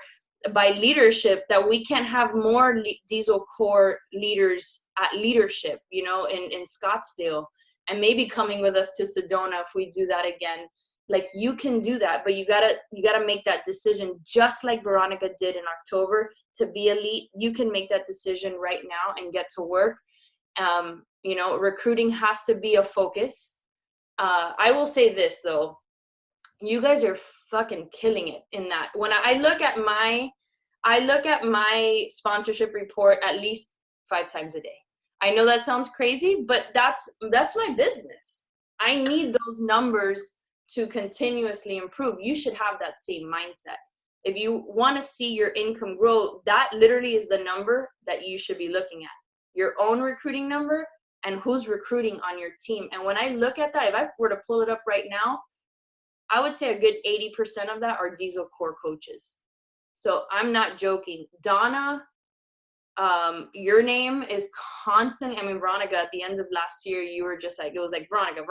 by leadership that we can't have more Diesel Core leaders at Leadership, you know, in Scottsdale, and maybe coming with us to Sedona if we do that again. Like, you can do that, but you gotta make that decision, just like Veronica did in October, to be elite. You can make that decision right now and get to work. You know, recruiting has to be a focus. I will say this though, you guys are fucking killing it in that. When I look at my sponsorship report at least 5 times a day. I know that sounds crazy, but that's my business. I need those numbers to continuously improve. You should have that same mindset. If you want to see your income grow, that literally is the number that you should be looking at. Your own recruiting number and who's recruiting on your team. And when I look at that, if I were to pull it up right now, I would say a good 80% of that are Diesel Core coaches. So I'm not joking. Donna, your name is constant. I mean, Veronica, at the end of last year, you were just like, it was like Veronica.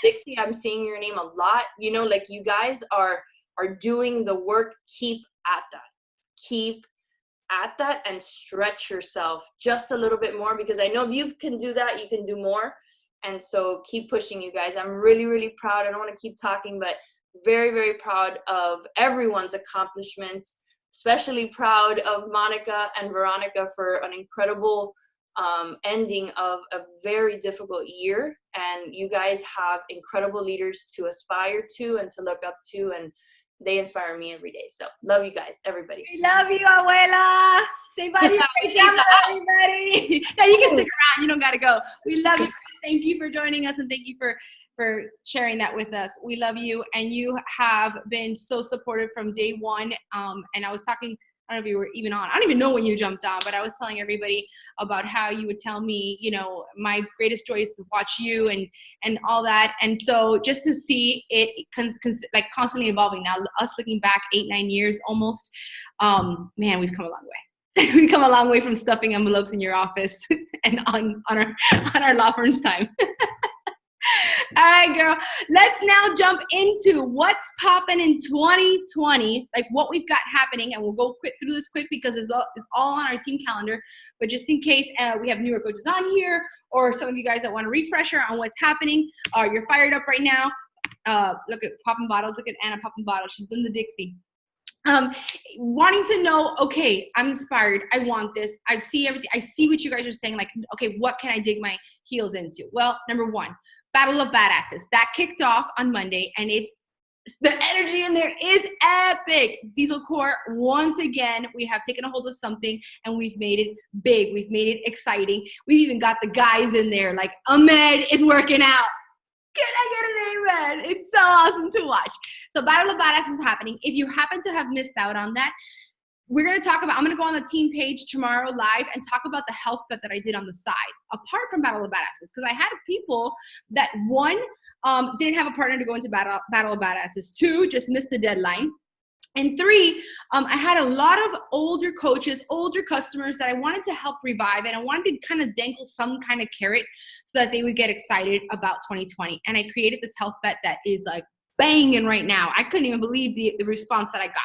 Dixie, I'm seeing your name a lot. You know, like, you guys are doing the work. Keep at that. Keep at that and stretch yourself just a little bit more, because I know if you can do that, you can do more. And so keep pushing, you guys. I'm really, really proud. I don't want to keep talking, but very, very proud of everyone's accomplishments, especially proud of Monica and Veronica for an incredible ending of a very difficult year. And you guys have incredible leaders to aspire to and to look up to, and they inspire me every day. So love you guys, everybody. We love you, Abuela. Say bye to your family, everybody. Now you can stick around. You don't got to go. We love you, Chris. Thank you for joining us, and thank you for sharing that with us. We love you, and you have been so supportive from day one. And I was talking, I don't know if you were even on. I don't even know when you jumped on, but I was telling everybody about how you would tell me, you know, my greatest joy is to watch you and all that. And so just to see it like constantly evolving now, us looking back 8-9 years almost, man, we've come a long way. We've come a long way from stuffing envelopes in your office and on our law firm's time. All right, girl. Let's now jump into what's popping in 2020, like what we've got happening, and we'll go through this quick because it's all on our team calendar. But just in case we have newer coaches on here, or some of you guys that want a refresher on what's happening, you're fired up right now. Look at popping bottles. Look at Anna popping bottles. She's in the Dixie. Wanting to know, okay, I'm inspired. I want this. I see everything. I see what you guys are saying. Like, okay, what can I dig my heels into? Well, number one, Battle of Badasses. That kicked off on Monday, and the energy in there is epic. Diesel Core, once again, we have taken a hold of something and we've made it big. We've made it exciting. We've even got the guys in there like Ahmed is working out. Can I get an amen? It's so awesome to watch. So Battle of Badasses is happening. If you happen to have missed out on that, I'm going to go on the team page tomorrow live and talk about the health bet that I did on the side, apart from Battle of Badasses, because I had people that, one, didn't have a partner to go into Battle of Badasses, two, just missed the deadline, and three, I had a lot of older coaches, older customers that I wanted to help revive, and I wanted to kind of dangle some kind of carrot so that they would get excited about 2020. And I created this health bet that is like banging right now. I couldn't even believe the response that I got.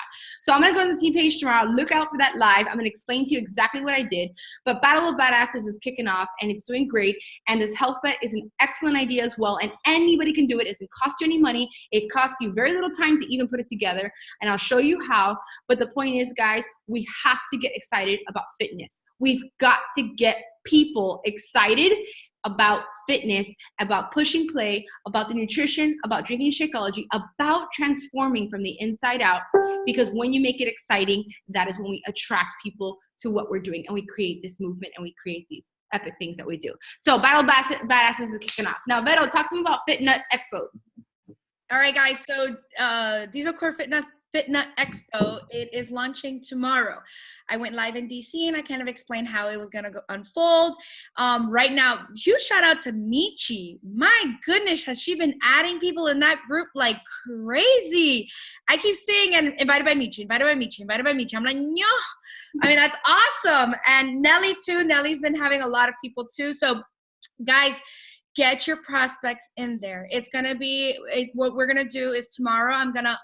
So I'm going to go to the team page tomorrow. Look out for that live. I'm going to explain to you exactly what I did. But Battle of Badasses is kicking off, and it's doing great. And this health bet is an excellent idea as well. And anybody can do it. It doesn't cost you any money. It costs you very little time to even put it together. And I'll show you how. But the point is, guys, we have to get excited about fitness. We've got to get people excited about fitness, about push and play, about the nutrition, about drinking Shakeology, about transforming from the inside out. Because when you make it exciting, that is when we attract people to what we're doing, and we create this movement, and we create these epic things that we do. So Battle Badasses is kicking off. Now, Vero, talk to me about Fitnut Expo. All right, guys. So Diesel Core Fitnut Expo, it is launching tomorrow. I went live in DC and I kind of explained how it was going to unfold. Right now, huge shout out to Michi. My goodness, has she been adding people in that group like crazy? I keep seeing and invited by Michi, invited by Michi, invited by Michi. I'm like, no. I mean, that's awesome. And Nelly too. Nelly's been having a lot of people too. So guys, get your prospects in there. It's going to be, what we're going to do is tomorrow I'm going to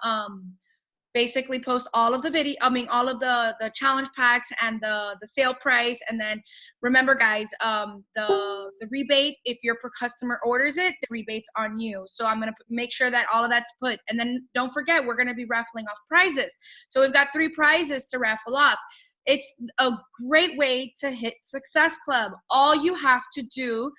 basically post all of the all of the challenge packs and the sale price. And then remember, guys, the rebate, if your per customer orders it, the rebate's on you. So I'm going to make sure that all of that's put. And then don't forget, we're going to be raffling off prizes. So we've got 3 prizes to raffle off. It's a great way to hit Success Club. All you have to do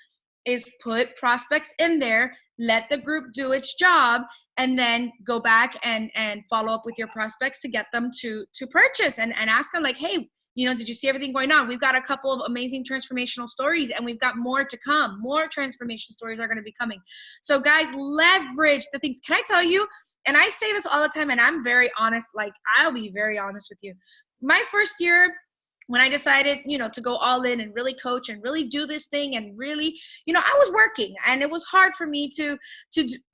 is put prospects in there, let the group do its job, and then go back and follow up with your prospects to get them to purchase and ask them like, hey, you know, did you see everything going on? We've got a couple of amazing transformational stories, and we've got more to come. More transformation stories are going to be coming. So guys, leverage the things. Can I tell you, and I say this all the time, and I'm very honest, like I'll be very honest with you. My first year, when I decided, you know, to go all in and really coach and really do this thing and really, you know, I was working and it was hard for me to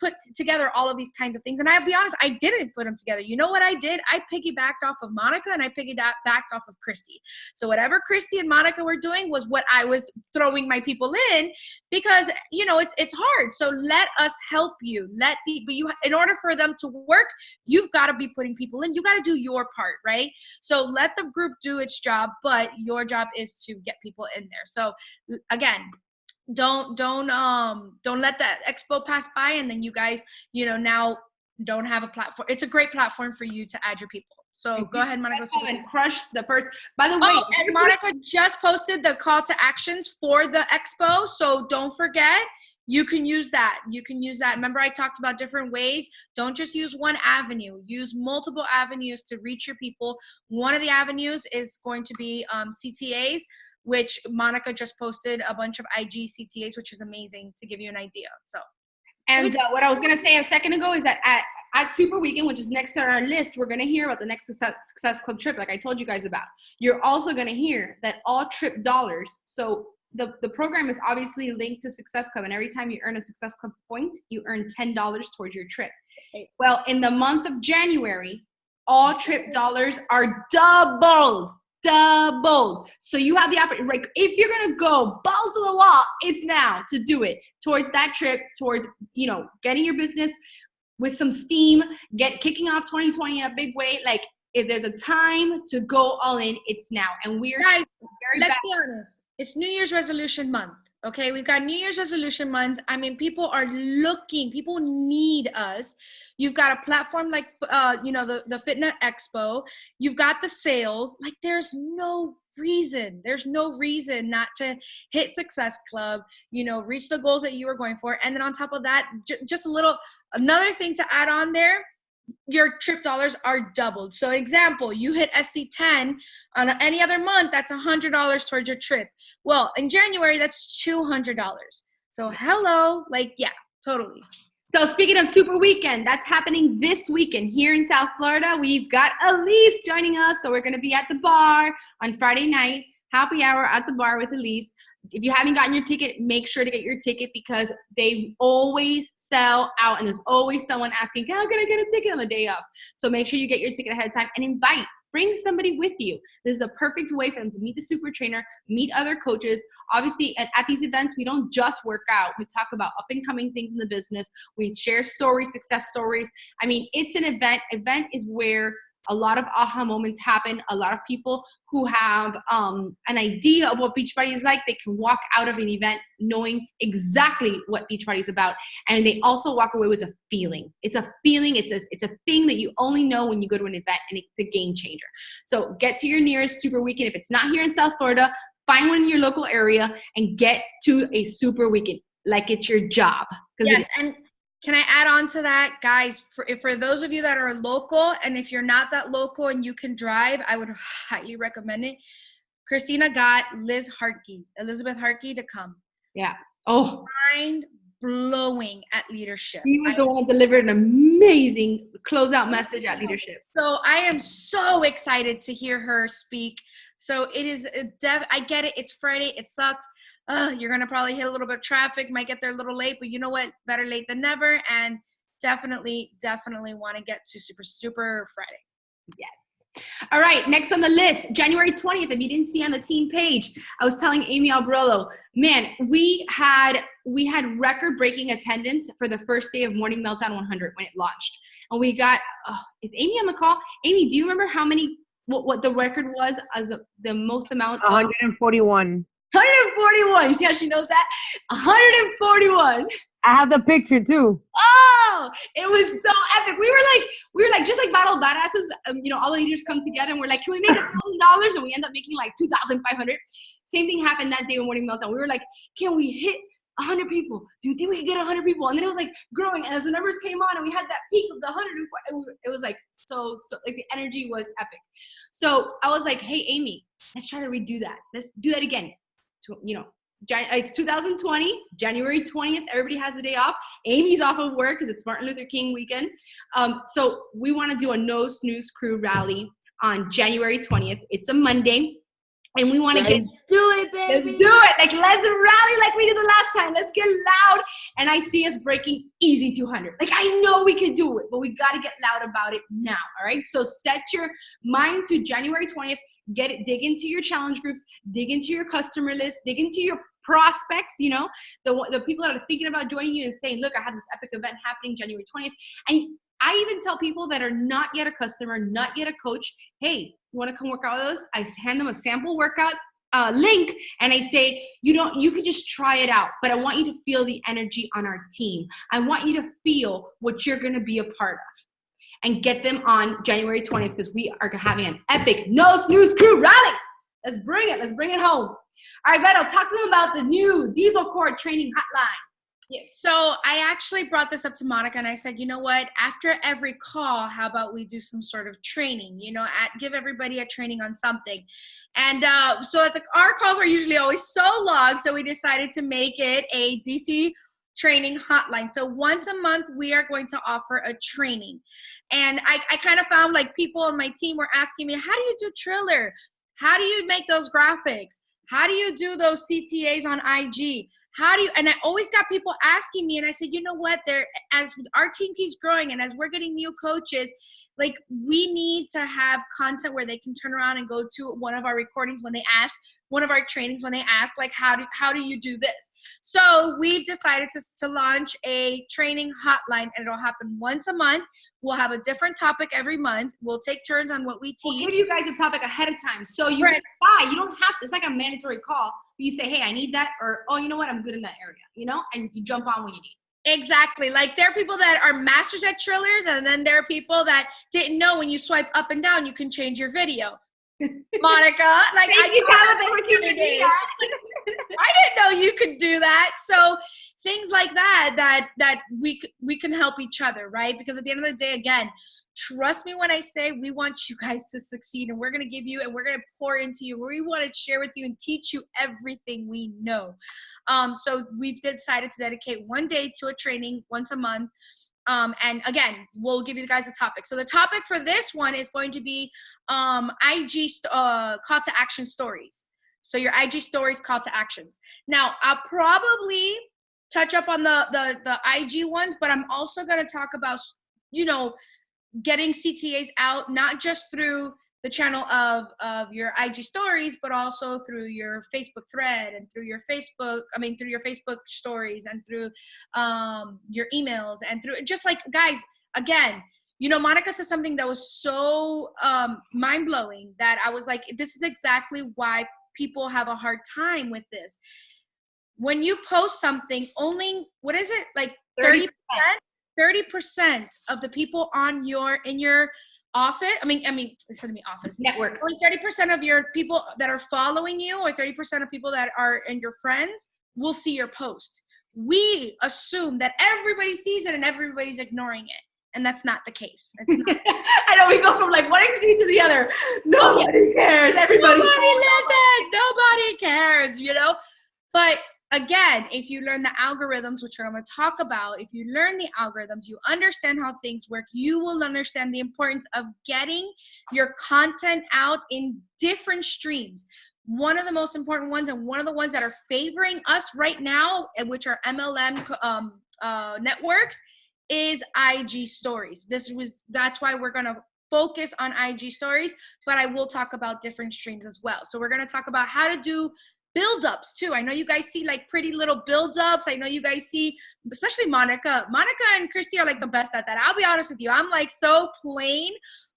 put together all of these kinds of things. And I'll be honest, I didn't put them together. You know what I did? I piggybacked off of Monica and I piggybacked off of Christy. So whatever Christy and Monica were doing was what I was throwing my people in, because, you know, it's hard. So let us help you. But in order for them to work, you've got to be putting people in. You got to do your part, right? So let the group do its job, but your job is to get people in there. So again, don't let that expo pass by and then you guys, you know, now don't have a platform. It's a great platform for you to add your people. So go ahead, Monica. And crush the first. By the way, and Monica just posted the call to actions for the expo. So don't forget, you can use that. You can use that. Remember, I talked about different ways. Don't just use one avenue. Use multiple avenues to reach your people. One of the avenues is going to be CTAs, which Monica just posted a bunch of IG CTAs, which is amazing, to give you an idea. So, and what I was going to say a second ago is that at Super Weekend, which is next on our list, we're going to hear about the next Success Club trip, like I told you guys about. You're also going to hear that all trip dollars, so the program is obviously linked to Success Club, and every time you earn a Success Club point, you earn $10 towards your trip. Well, in the month of January, all trip dollars are doubled. So you have the opportunity, like if you're going to go balls to the wall, it's now to do it towards that trip, towards, you know, getting your business with some steam, kicking off 2020 in a big way. Like if there's a time to go all in, it's now. And we're guys, let's be honest. It's New Year's resolution month. Okay, we've got New Year's resolution month. I mean, people are looking. People need us. You've got a platform like, you know, the Fitnut Expo. You've got the sales. Like, there's no reason. There's no reason not to hit Success Club, you know, reach the goals that you were going for. And then on top of that, just another thing to add on there, your trip dollars are doubled. So example, you hit SC10 on any other month, that's $100 towards your trip. Well, in January, that's $200. So hello, like, yeah, totally. So speaking of Super Weekend, that's happening this weekend here in South Florida. We've got Elise joining us. So we're going to be at the bar on Friday night, happy hour at the bar with Elise. If you haven't gotten your ticket, make sure to get your ticket because they always sell out and there's always someone asking, how can I get a ticket on the day of? So make sure you get your ticket ahead of time and bring somebody with you. This is a perfect way for them to meet the super trainer, meet other coaches. Obviously, at these events, we don't just work out. We talk about up and coming things in the business. We share stories, success stories. I mean, it's an event. Event is where a lot of aha moments happen. A lot of people who have an idea of what Beachbody is like, they can walk out of an event knowing exactly what Beachbody is about. And they also walk away with a feeling. It's a feeling. It's a thing that you only know when you go to an event, and it's a game changer. So get to your nearest Super Weekend. If it's not here in South Florida, find one in your local area and get to a Super Weekend like it's your job. Yes, and can I add on to that, guys? For those of you that are local, and if you're not that local and you can drive, I would highly recommend it. Christina got Elizabeth Harkey to come. Yeah. Oh. Mind-blowing at leadership. She was the one that delivered an amazing closeout message at leadership. So I am so excited to hear her speak. So it is, I get it. It's Friday. It sucks. You're going to probably hit a little bit of traffic, might get there a little late, but you know what? Better late than never. And definitely want to get to Super Friday. Yes. All right. Next on the list, January 20th. If you didn't see on the team page, I was telling Amy Albrello, man, we had record-breaking attendance for the first day of Morning Meltdown 100 when it launched. And we got, is Amy on the call? Amy, do you remember what the record was as the most amount? 141. 141. You see how she knows that? 141. I have the picture too. Oh, it was so epic. We were like just like Battle of Badasses. You know, all the leaders come together and we're like, can we make $1,000? And we end up making like 2,500. Same thing happened that day with Morning Meltdown. We were like, can we hit 100 people? Do you think we could get 100 people? And then it was like growing. And as the numbers came on and we had that peak of the 100, it was like so like the energy was epic. So I was like, hey, Amy, let's try to redo that. Let's do that again. You know, it's 2020, January 20th. Everybody has a day off. Amy's off of work because it's Martin Luther King weekend. So we want to do a No Snooze Crew rally on January 20th. It's a Monday. And we want to do it, baby. Let's do it. Like, let's rally like we did the last time. Let's get loud. And I see us breaking easy 200. Like, I know we can do it, but we got to get loud about it now. All right. So set your mind to January 20th. Dig into your challenge groups, dig into your customer list, dig into your prospects, you know, the people that are thinking about joining you and saying, look, I have this epic event happening January 20th. And I even tell people that are not yet a customer, not yet a coach, hey, you want to come work out with us? I hand them a sample workout link and I say, you could just try it out, but I want you to feel the energy on our team. I want you to feel what you're going to be a part of. And get them on January 20th because we are having an epic No Snooze Crew rally. Let's bring it. Let's bring it home. All right, Beto, talk to them about the new Diesel Core training hotline. Yes. So I actually brought this up to Monica and I said, you know what, after every call, how about we do some sort of training, give everybody a training on something. And so our calls are usually always so long. So we decided to make it a DC training hotline. So once a month, we are going to offer a training. And I kind of found like people on my team were asking me, how do you do Triller? How do you make those graphics? How do you do those CTAs on IG? And I always got people asking me, and I said, you know what, as our team keeps growing and as we're getting new coaches, like we need to have content where they can turn around and go to one of our recordings when they ask, one of our trainings when they ask, like, how do you do this? So we've decided to launch a training hotline, and it'll happen once a month. We'll have a different topic every month. We'll take turns on what we teach. We'll give you guys a topic ahead of time. So you can decide. You don't have to, it's like a mandatory call. You say, hey, I need that, or, oh, you know what, I'm good in that area, and you jump on when you need. Exactly. Like there are people that are masters at Trillers, and then there are people that didn't know when you swipe up and down, you can change your video. Monica. Like, Thank you, God, they were teaching me that. I didn't know you could do that. So things like that we can help each other, right? Because at the end of the day, again, trust me when I say we want you guys to succeed, and we're going to give you and we're going to pour into you. We want to share with you and teach you everything we know. So we've decided to dedicate one day to a training once a month. And again, we'll give you guys a topic. So the topic for this one is going to be IG call to action stories. So your IG stories, call to actions. Now, I'll probably touch up on the IG ones, but I'm also going to talk about, getting CTAs out, not just through the channel of your IG stories, but also through your Facebook thread and through your Facebook stories and through your emails and through just like, guys, again, Monica said something that was so mind-blowing that I was like, this is exactly why people have a hard time with this. When you post something, only, what is it? Like 30%? 30% of the people in your office, instead of me office, network. Only 30% of your people that are following you or 30% of people that are in your friends will see your post. We assume that everybody sees it and everybody's ignoring it. And that's not the case. It's not. I know, we go from like one extreme to the other. Nobody cares. Everybody listens. Nobody cares, But again, if you learn the algorithms, which I'm going to talk about, if you learn the algorithms, you understand how things work, you will understand the importance of getting your content out in different streams. One of the most important ones, and one of the ones that are favoring us right now, which are MLM networks, is IG stories. That's why we're going to focus on IG stories, but I will talk about different streams as well. So we're going to talk about how to do build-ups too. I know you guys see like pretty little build-ups. I know you guys see, especially Monica and Christy are like the best at that. I'll be honest with you. I'm like so plain,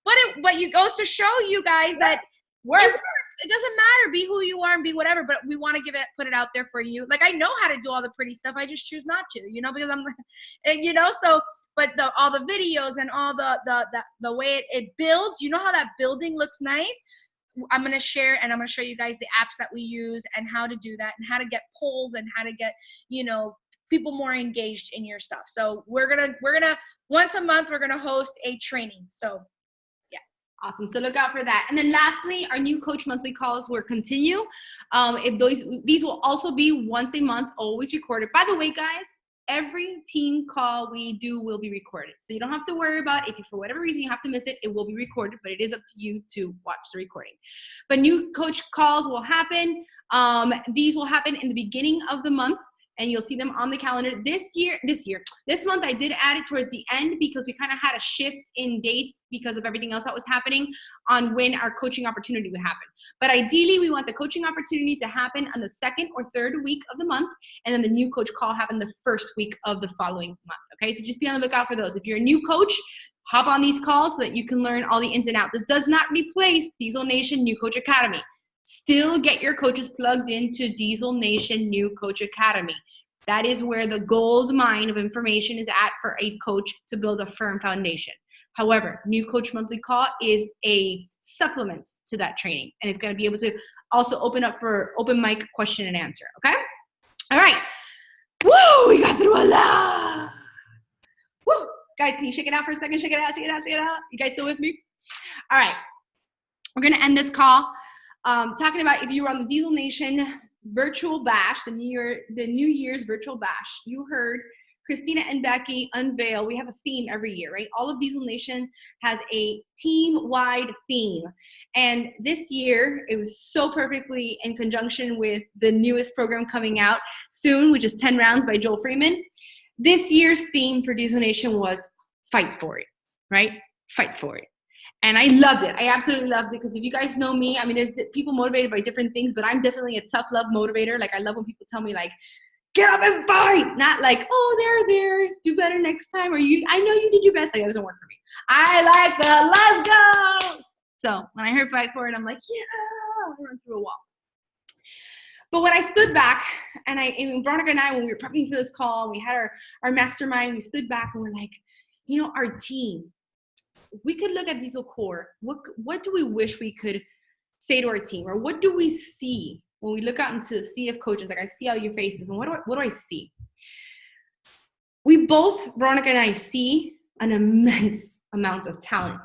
but it goes to show you guys that it works. It doesn't matter. Be who you are and be whatever, but we want to put it out there for you. Like, I know how to do all the pretty stuff. I just choose not to, because I'm like, and so, but all the videos and all the way it builds, how that building looks nice. I'm going to share and I'm going to show you guys the apps that we use and how to do that and how to get polls and how to get, people more engaged in your stuff. So we're going to once a month, we're going to host a training. So yeah. Awesome. So look out for that. And then lastly, our new coach monthly calls will continue. These will also be once a month, always recorded. By the way, guys, every team call we do will be recorded. So you don't have to worry about if you, for whatever reason, you have to miss it, it will be recorded, but it is up to you to watch the recording. But new coach calls will happen. These will happen in the beginning of the month, and you'll see them on the calendar. This month I did add it towards the end because we kind of had a shift in dates because of everything else that was happening on when our coaching opportunity would happen. But ideally, we want the coaching opportunity to happen on the second or third week of the month, and then the new coach call happen the first week of the following month, okay? So just be on the lookout for those. If you're a new coach, hop on these calls so that you can learn all the ins and outs. This does not replace Diesel Nation New Coach Academy. Still get your coaches plugged into Diesel Nation New Coach Academy. That is where the gold mine of information is at for a coach to build a firm foundation. However, New Coach Monthly Call is a supplement to that training, and it's going to be able to also open up for open mic question and answer, okay? All right. Woo, we got through a lot. Woo. Guys, can you shake it out for a second? Shake it out, shake it out, shake it out. You guys still with me? All right. We're going to end this call talking about if you were on the Diesel Nation virtual bash, the New Year's virtual bash. You heard Christina and Becky unveil. We have a theme every year, right? All of Diesel Nation has a team-wide theme. And this year, it was so perfectly in conjunction with the newest program coming out soon, which is 10 Rounds by Joel Freeman. This year's theme for Diesel Nation was fight for it, right? Fight for it. And I loved it. I absolutely loved it because if you guys know me, I mean, there's people motivated by different things, but I'm definitely a tough love motivator. Like, I love when people tell me, like, get up and fight. Not like, oh, there, do better next time. Or I know you did your best. Like, that doesn't work for me. I like the let's go. So when I heard fight for it, I'm like, yeah, I'll run through a wall. But when I stood back, and Veronica and I, when we were prepping for this call, we had our mastermind, we stood back and we're like, our team, we could look at Diesel Core. What do we wish we could say to our team? Or what do we see when we look out into the sea of coaches? Like, I see all your faces, and what do I see? We both, Veronica and I, see an immense amount of talent.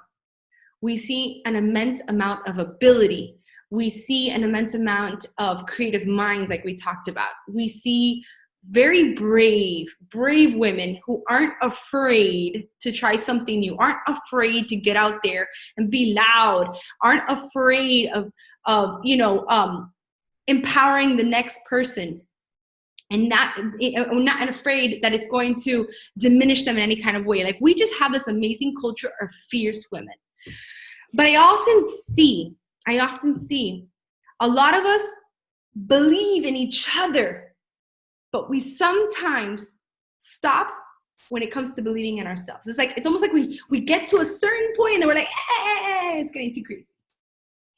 We see an immense amount of ability. We see an immense amount of creative minds, like we talked about. We see very brave women who aren't afraid to try something new, aren't afraid to get out there and be loud, aren't afraid of empowering the next person, and not afraid that it's going to diminish them in any kind of way. Like, we just have this amazing culture of fierce women. But I often see a lot of us believe in each other, but we sometimes stop when it comes to believing in ourselves. It's almost like we get to a certain point and then we're like, hey, it's getting too crazy.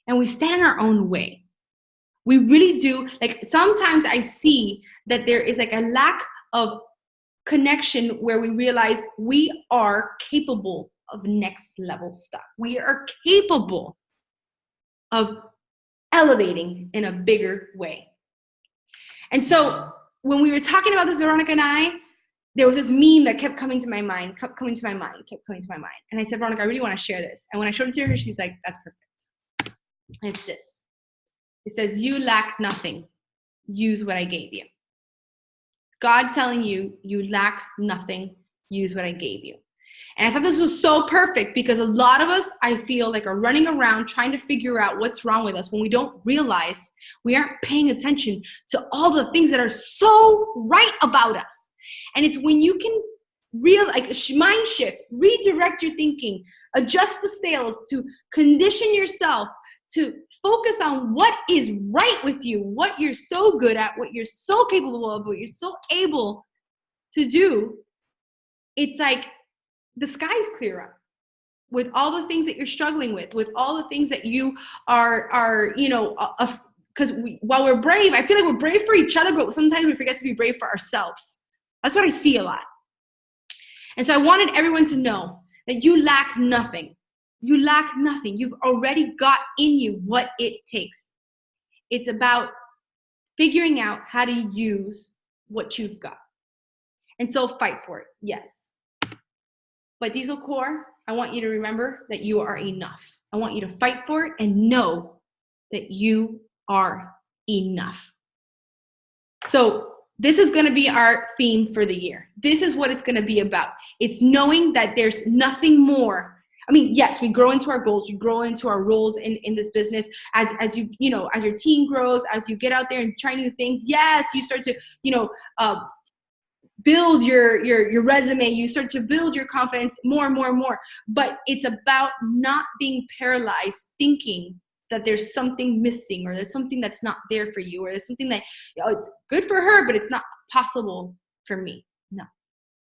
And we stand in our own way. We really do. Like, sometimes I see that there is like a lack of connection where we realize we are capable of next level stuff. We are capable of elevating in a bigger way. And so when we were talking about this, Veronica and I, there was this meme that kept coming to my mind. And I said, Veronica, I really want to share this. And when I showed it to her, she's like, that's perfect. And it's this. It says, you lack nothing. Use what I gave you. It's God telling you, you lack nothing. Use what I gave you. And I thought this was so perfect because a lot of us, I feel like, are running around trying to figure out what's wrong with us when we don't realize we aren't paying attention to all the things that are so right about us. And it's when you can mind shift, redirect your thinking, adjust the sails to condition yourself to focus on what is right with you, what you're so good at, what you're so capable of, what you're so able to do. It's like the skies clear up with all the things that you're struggling with all the things that you are because while we're brave, I feel like we're brave for each other, but sometimes we forget to be brave for ourselves. That's what I see a lot. And so I wanted everyone to know that you lack nothing. You lack nothing. You've already got in you what it takes. It's about figuring out how to use what you've got. And so fight for it, yes. But Diesel Core, I want you to remember that you are enough. I want you to fight for it and know that you are enough. So this is going to be our theme for the year. This is what it's going to be about. It's knowing that there's nothing more. I mean, yes, we grow into our goals, we grow into our roles in this business as as your team grows, as you get out there and try new things. Yes, you start to, build your resume, you start to build your confidence more and more and more. But it's about not being paralyzed, thinking that there's something missing or there's something that's not there for you or there's something that, it's good for her, but it's not possible for me. No,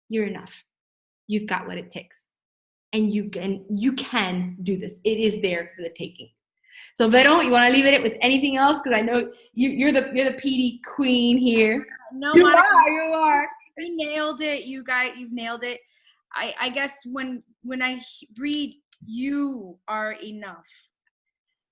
you're enough. You've got what it takes. And you can do this. It is there for the taking. So Vero, you want to leave it with anything else? Because I know you're the PD queen here. No, you are. You nailed it, you guys. You've nailed it. I guess when I read "you are enough,"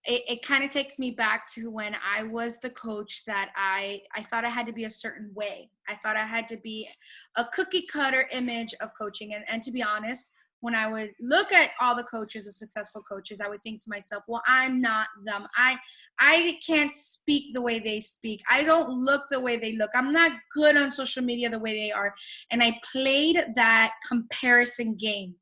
it kind of takes me back to when I was the coach that I thought I had to be a certain way. I thought I had to be a cookie cutter image of coaching. And to be honest, when I would look at all the coaches, the successful coaches, I would think to myself, well, I'm not them. I can't speak the way they speak. I don't look the way they look. I'm not good on social media the way they are. And I played that comparison game.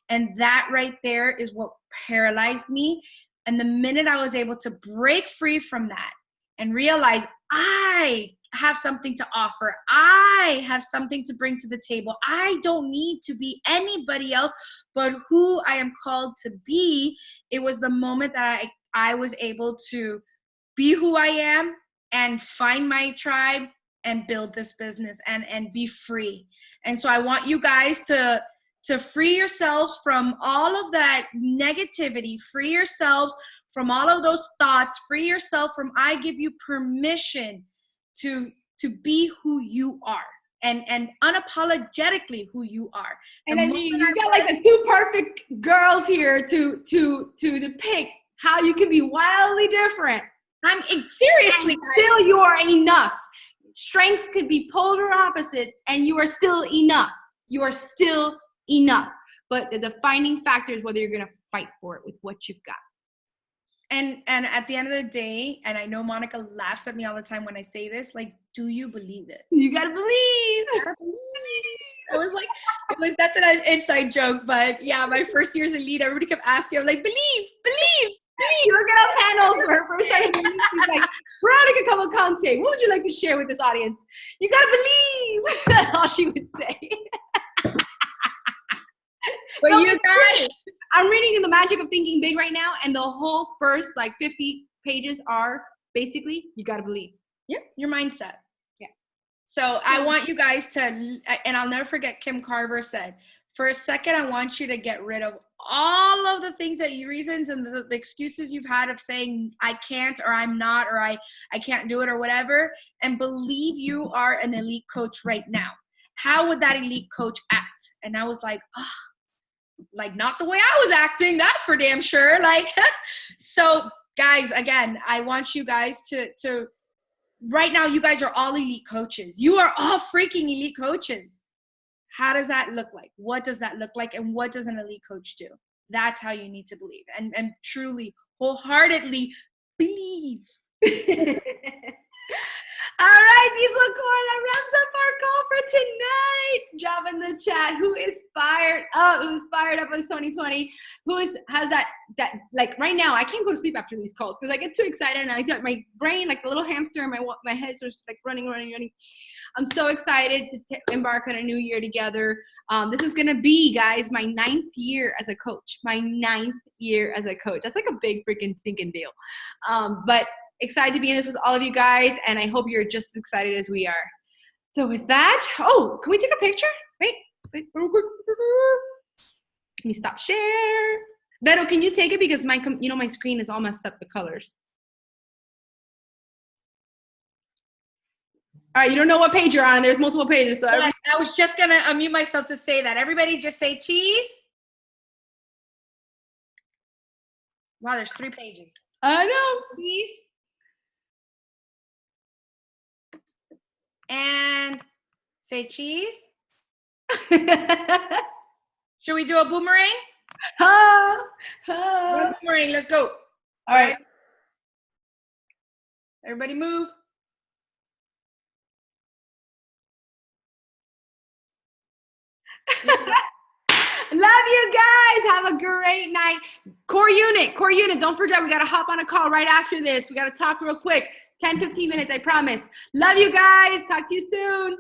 And that right there is what paralyzed me. And the minute I was able to break free from that and realize I have something to offer, I have something to bring to the table, I don't need to be anybody else but who I am called to be, it was the moment that I was able to be who I am and find my tribe and build this business and be free. And so I want you guys to free yourselves from all of that negativity, free yourselves from all of those thoughts, free yourself from I give you permission to be who you are and unapologetically who you are. And I mean, you got like the two perfect girls here to depict how you can be wildly different. I'm seriously, and still you are enough. Strengths could be polar opposites and you are still enough. You are still enough. But the defining factor is whether you're going to fight for it with what you've got. And at the end of the day, and I know Monica laughs at me all the time when I say this, like, do you believe it? You gotta believe. That's an inside joke, but yeah, my first year as a lead, everybody kept asking, I'm like, believe. You look at our panels for her first time in the lead, she's like, Veronica Cavalcante, what would you like to share with this audience? You gotta believe. That's all she would say. But you guys, I'm reading in The Magic of Thinking Big right now, and the whole first 50 pages are basically, you gotta believe. Yep, your mindset. Yeah. So I want you guys to, and I'll never forget Kim Carver said, for a second, I want you to get rid of all of the things reasons and the excuses you've had of saying I can't or I'm not or I can't do it or whatever, and believe you are an elite coach right now. How would that elite coach act? And I was like, oh, like not the way I was acting, that's for damn sure. So guys, again, I want you guys to right now, you guys are all elite coaches. You are all freaking elite coaches. How does that look like? What does that look like? And what does an elite coach do? That's how you need to believe and truly, wholeheartedly believe. All right, Diesel Core, that wraps up our call for tonight. Drop in the chat who is fired up, who's fired up on 2020, has that right now, I can't go to sleep after these calls because I get too excited and I get my brain, like the little hamster in my head starts running. I'm so excited to embark on a new year together. This is going to be, guys, my 9th year as a coach. That's like a big freaking stinking deal. But excited to be in this with all of you guys, and I hope you're just as excited as we are. So with that, can we take a picture? Wait, real quick. Let me stop share. Beto, can you take it because my screen is all messed up, the colors. All right, you don't know what page you're on, and there's multiple pages. So I was just gonna unmute myself to say that. Everybody just say cheese. Wow, there's 3 pages. I know. Cheese. And say cheese. Should we do a boomerang? Boomerang, let's go. All right. Everybody move. Love you guys. Have a great night. Core unit. Don't forget, we got to hop on a call right after this. We got to talk real quick. 10, 15 minutes, I promise. Love you guys. Talk to you soon.